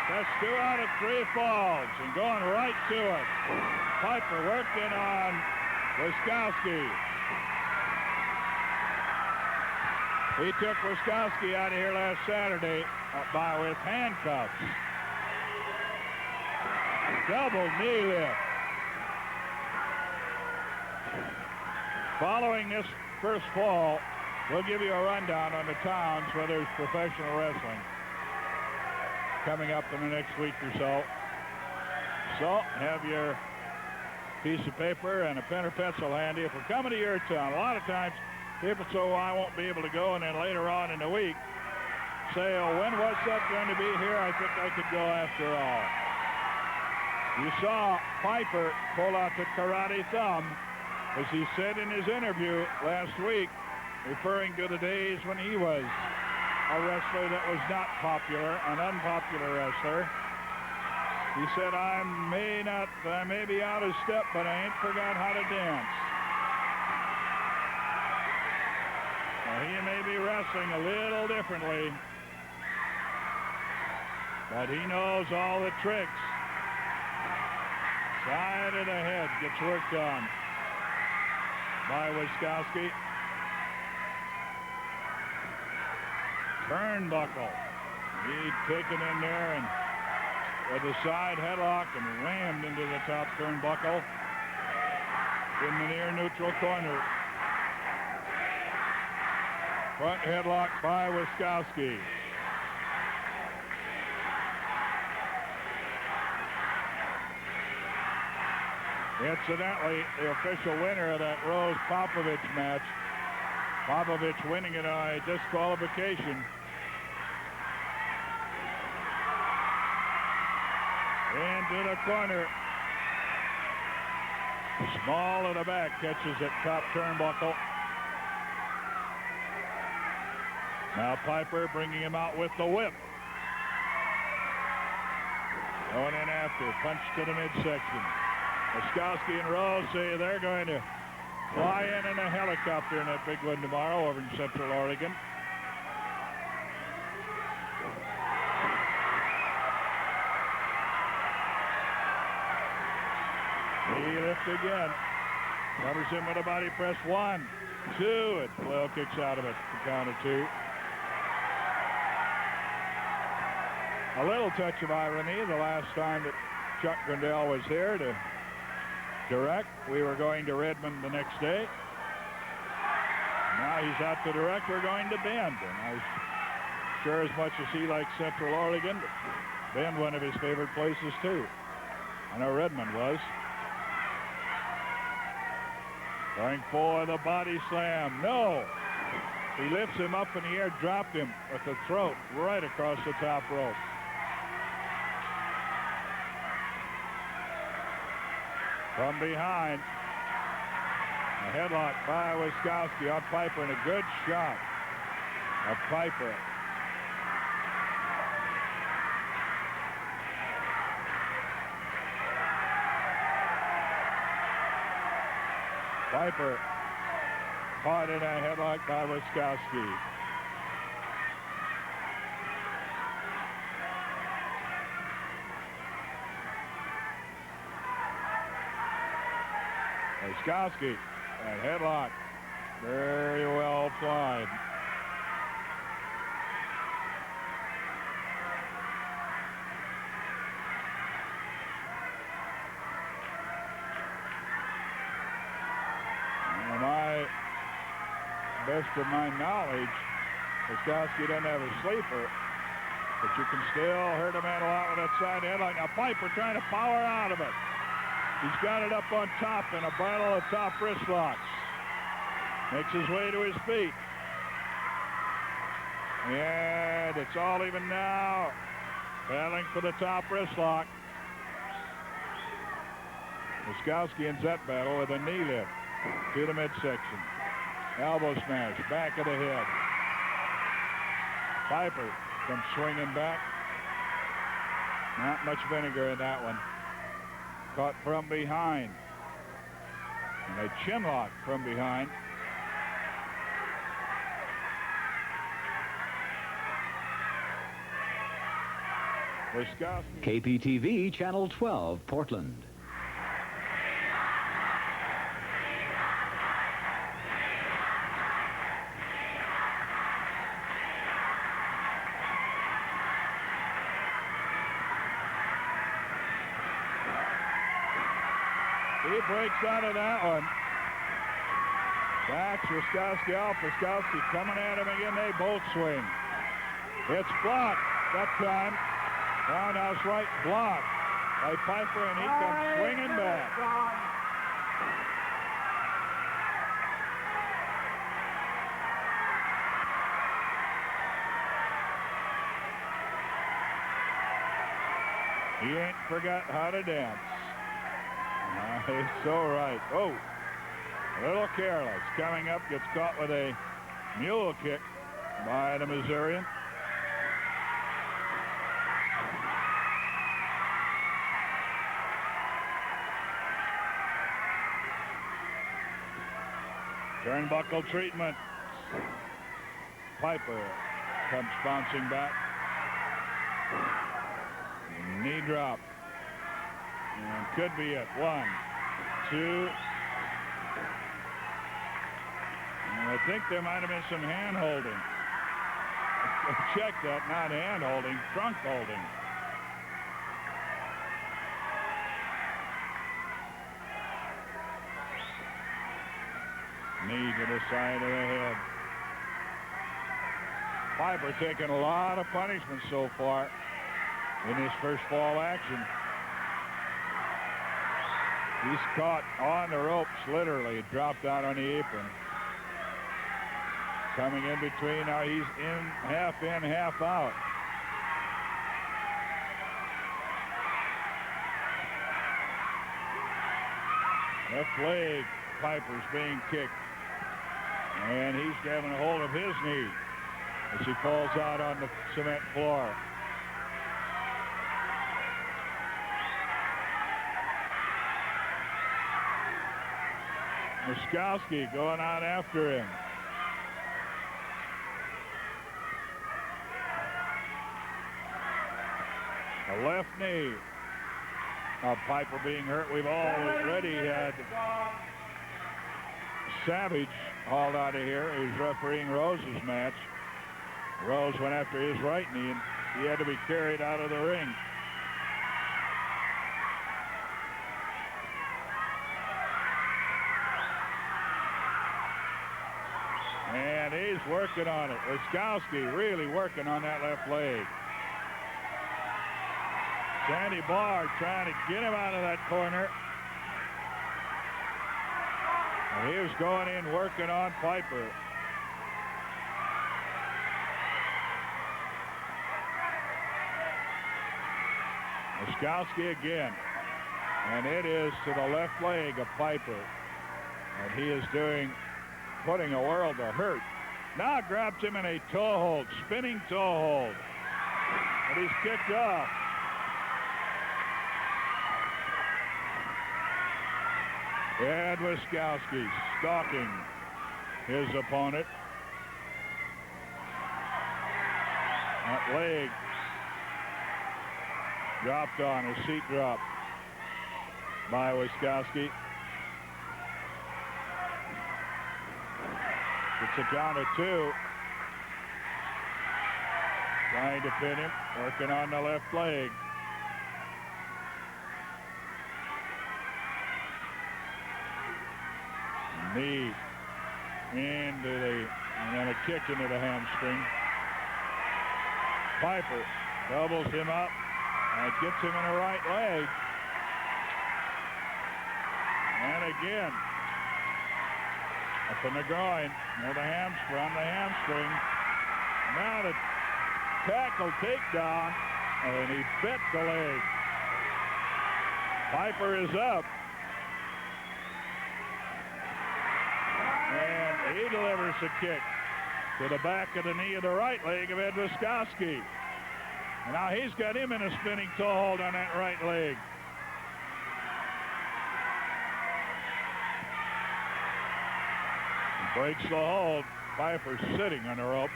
That's 2 out of 3 falls, and going right to it. Piper working on Wiskowski. He took Wiskowski out of here last Saturday with handcuffs. Double knee lift. Following this first fall, we'll give you a rundown on the towns where there's professional wrestling coming up in the next week or so. So have your piece of paper and a pen or pencil handy. If we're coming to your town, a lot of times people say, oh, I won't be able to go, and then later on in the week say, oh, when was that going to be here? I think I could go after all. You saw Piper pull out the karate thumb, as he said in his interview last week, referring to the days when he was a wrestler that was not popular, an unpopular wrestler. He said, I may be out of step, but I ain't forgot how to dance. Now, he may be wrestling a little differently, but he knows all the tricks. Side of the head gets worked on by Wiskowski. Turnbuckle. He'd taken in there and with a side headlock and rammed into the top turnbuckle in the near neutral corner. Front headlock by Wiskowski. Incidentally, the official winner of that Rose Popovich match, Popovich winning it on a disqualification. Into the corner. Small of the back catches at top turnbuckle. Now Piper bringing him out with the whip. Going in after, punch to the midsection. Wiskowski and Rose say they're going to fly in a helicopter in that big one tomorrow over in Central Oregon. He lifts again. Covers him with a body press. 1, 2. And Flail kicks out of it. The count of 2. A little touch of irony. The last time that Chuck Grindell was here to direct, we were going to Redmond the next day. Now he's out to direct. We're going to Bend. And I'm sure as much as he likes Central Oregon, Bend one of his favorite places too. I know Redmond was. Going for the body slam. No. He lifts him up in the air, dropped him with the throat right across the top rope. From behind, a headlock by Wiskowski on Piper, and a good shot of Piper. Piper caught in a headlock by Wiskowski. Wiskowski, that headlock, very well applied. Best of my knowledge, Wiskowski doesn't have a sleeper, but you can still hurt a man a lot with that side headlock. Now Piper trying to power out of it. He's got it up on top in a battle of top wrist locks. Makes his way to his feet. And it's all even now. Battling for the top wrist lock. Wiskowski ends that battle with a knee lift to the midsection. Elbow smash, back of the head. Piper comes swinging back. Not much vinegar in that one. Caught from behind. And a chin lock from behind. Wiskowski.
KPTV Channel 12, Portland.
He breaks out of that one. Backs Wiskowski off. Wiskowski coming at him again. They both swing. It's blocked that time. Roundhouse right blocked by Piper, and he comes swinging back. He ain't forgot how to dance. He's so right. Oh, a little careless. Coming up, gets caught with a mule kick by the Missourian. Turnbuckle treatment. Piper comes bouncing back. Knee drop. And could be it. 1, 2. And I think there might have been some hand holding. Check that, not hand holding, trunk holding. Knee to the side of the head. Piper taking a lot of punishment so far in his first fall action. He's caught on the ropes, literally, dropped out on the apron. Coming in between, now he's in, half out. Left leg, Piper's being kicked. And he's grabbing a hold of his knee as he falls out on the cement floor. Wiskowski going out after him. A left knee of Piper being hurt. We've already had Savage hauled out of here. He's refereeing Rose's match. Rose went after his right knee, and he had to be carried out of the ring. And he's working on it. Wiskowski really working on that left leg. Sandy Barr trying to get him out of that corner. And he was going in working on Piper. Wiskowski again. And it is to the left leg of Piper. And he is putting a world of hurt. Now grabs him in a toe hold, spinning toe hold. And he's kicked off. And Wiskowski stalking his opponent. That leg dropped on, a seat drop by Wiskowski. It's a count of 2. Trying to pin him, working on the left leg. Knee into the, and then a kick into the hamstring. Piper doubles him up and gets him in the right leg. And again, up in the groin, near the hamstring. Now the tackle takedown, and he bit the leg. Piper is up. And he delivers a kick to the back of the knee of the right leg of Ed Wiskoski. And now he's got him in a spinning toe hold on that right leg. He breaks the hold. Piper sitting on the ropes.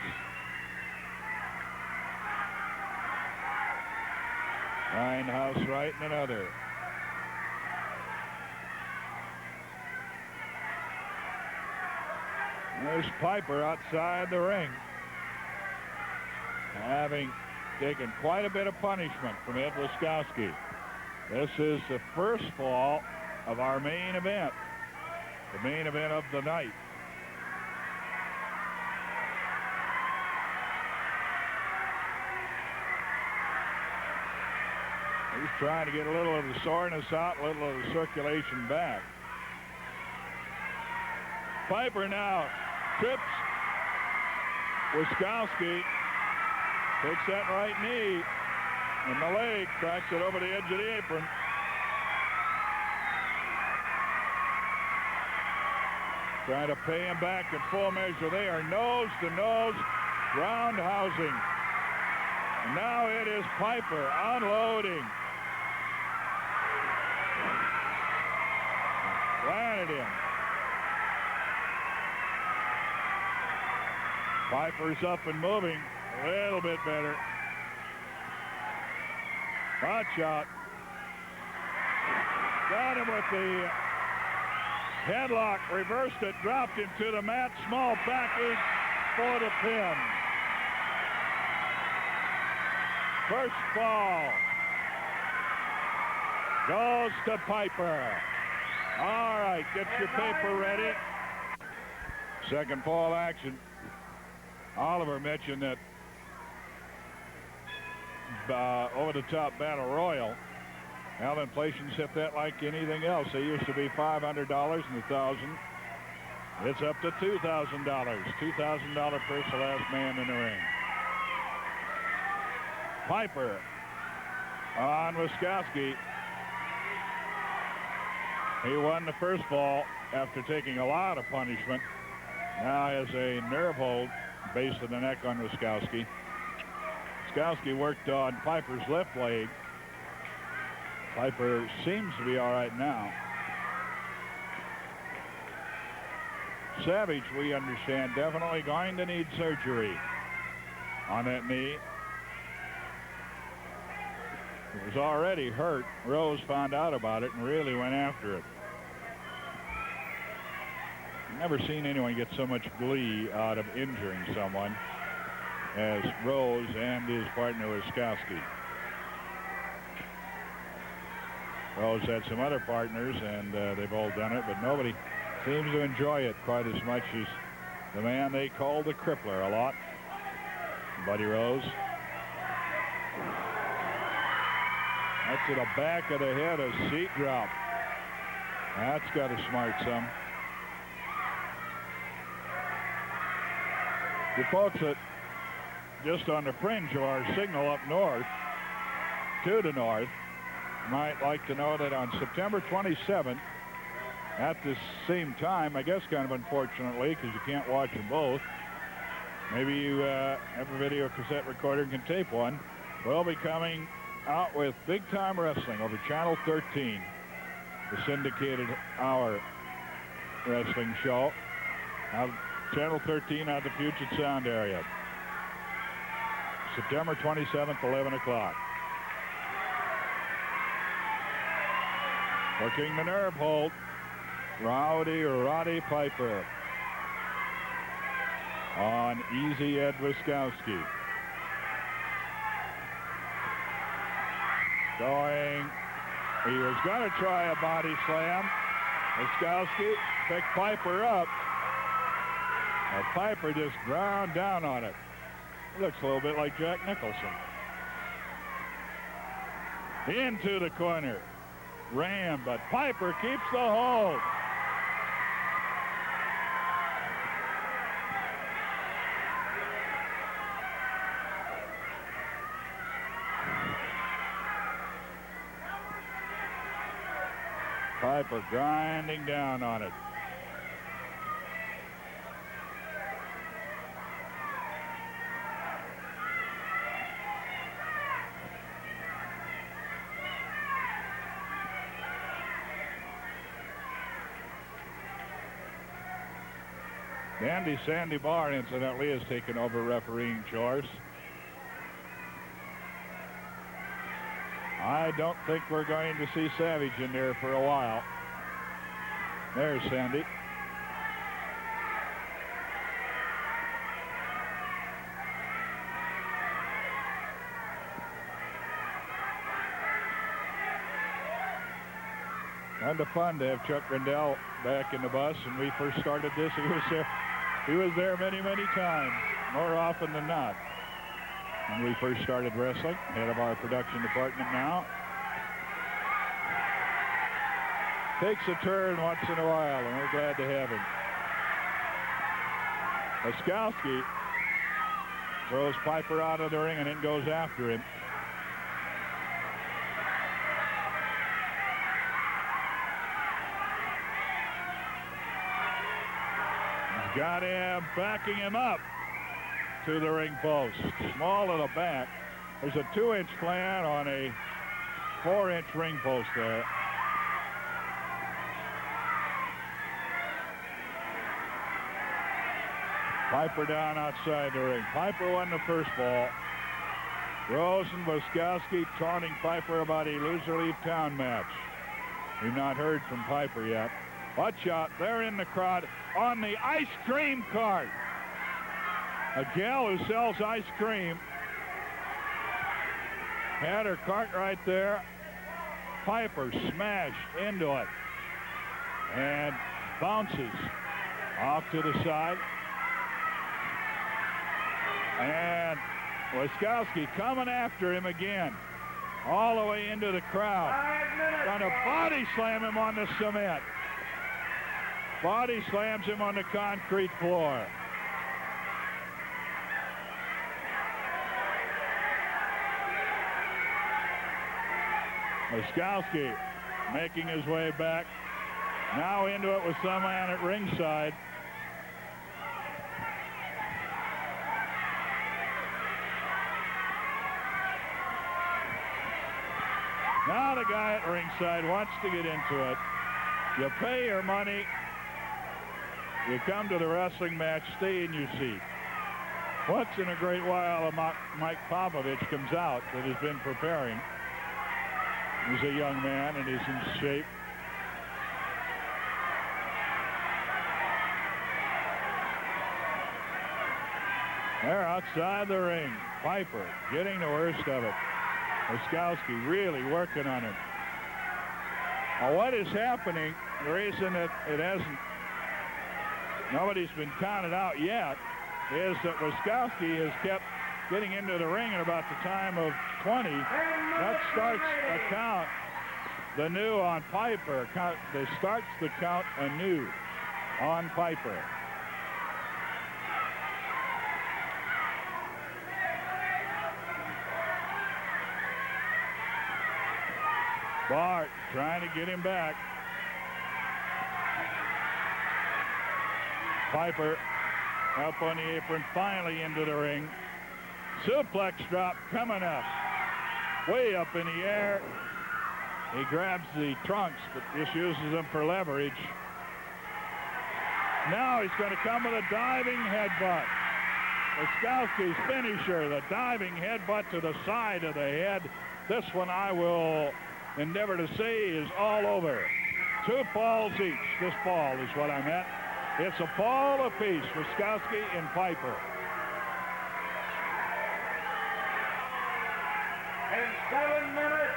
Grindhouse right and another. There's Piper outside the ring, having taken quite a bit of punishment from Ed Wiskoski. This is the first fall of our main event, the main event of the night. He's trying to get a little of the soreness out, a little of the circulation back. Piper now trips Wiskoski, takes that right knee and the leg, cracks it over the edge of the apron. Trying to pay him back in full measure. They are nose-to-nose roundhousing. And now it is Piper unloading. Planted him. Piper's up and moving a little bit better. Hot shot. Got him with the headlock, reversed it, dropped him to the mat. Small package for the pin. First fall goes to Piper. All right, get your paper ready. Second fall action. Oliver mentioned that over-the-top battle royal. Now inflation's hit that like anything else. They used to be $500 and $1,000. It's up to $2,000. $2,000 purse, the last man in the ring. Piper on Wiskoski. He won the first fall after taking a lot of punishment. Now has a nerve hold base of the neck on Wiskoski. Wiskoski worked on Piper's left leg. Piper seems to be all right now. Savage, we understand, definitely going to need surgery on that knee. It was already hurt. Rose found out about it and really went after it. Never seen anyone get so much glee out of injuring someone as Rose and his partner Wiskoski. Rose had some other partners, and they've all done it, but nobody seems to enjoy it quite as much as the man they call the Crippler a lot, Buddy Rose. That's to the back of the head, a seat drop. That's got to smart some. The folks that just on the fringe of our signal up north, to the north, might like to know that on September 27th, at the same time, I guess kind of unfortunately, because you can't watch them both, maybe you have a video cassette recorder and can tape one, we'll be coming out with Big Time Wrestling over Channel 13, the syndicated hour wrestling show. Channel 13 out of the Puget Sound area. September 27th, 11 o'clock. Working the nerve hold, Roddy Piper. on Easy Ed Wiskowski. Going, he was going to try a body slam. Wiskowski picked Piper up. And Piper just ground down on it. Looks a little bit like Jack Nicholson. Into the corner. Ram, but Piper keeps the hold. Piper grinding down on it. Dandy Sandy Barr, incidentally, has taken over refereeing chores. I don't think we're going to see Savage in there for a while. There's Sandy. Kind of fun to have Chuck Grindell back in the bus. When we first started this, he was there many, many times, more often than not. When we first started wrestling, head of our production department now. Takes a turn once in a while, and we're glad to have him. Wiskowski throws Piper out of the ring and then goes after him. He's got him, backing him up to the ring post. Small of the back. There's a 2-inch plan on a 4-inch ring post there. Piper down outside the ring. Piper won the first ball. Rose and Wiskowski taunting Piper about a loser-leave town match. We've not heard from Piper yet. Watch out, they're in the crowd on the ice cream cart. A gal who sells ice cream had her cart right there. Piper smashed into it and bounces off to the side. And Wiskowski coming after him again, all the way into the crowd. Trying to body slam him on the cement. Body slams him on the concrete floor. Wiskowski making his way back. Now into it with some man at ringside. Now the guy at ringside wants to get into it. You pay your money. You come to the wrestling match, stay in your seat. Once in a great while, Mike Popovich comes out that has been preparing. He's a young man and he's in shape. They're outside the ring. Piper getting the worst of it. Wiskowski really working on him. Now what is happening, the reason that it hasn't, nobody's been counted out yet, is that Wiskowski has kept getting into the ring at about the time of 20. That starts a count, the new on Piper. That starts the count anew on Piper. Bart trying to get him back. Piper up on the apron, finally into the ring. Suplex drop coming up. Way up in the air. He grabs the trunks, but just uses them for leverage. Now he's going to come with a diving headbutt. Wiskowski's finisher, the diving headbutt to the side of the head. This one I will endeavor to say is all over. 2 falls each. This fall is what I meant. It's a fall apiece, Wiskowski and Piper.
In 7 minutes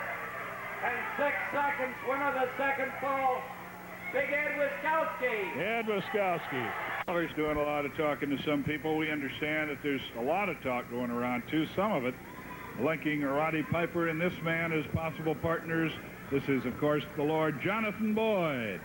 and 6 seconds, winner the second fall, Big Ed Wiskowski.
Ed Wiskowski. He's doing a lot of talking to some people. We understand that there's a lot of talk going around, too. Some of it linking Roddy Piper and this man as possible partners. This is, of course, the Lord Jonathan Boyd.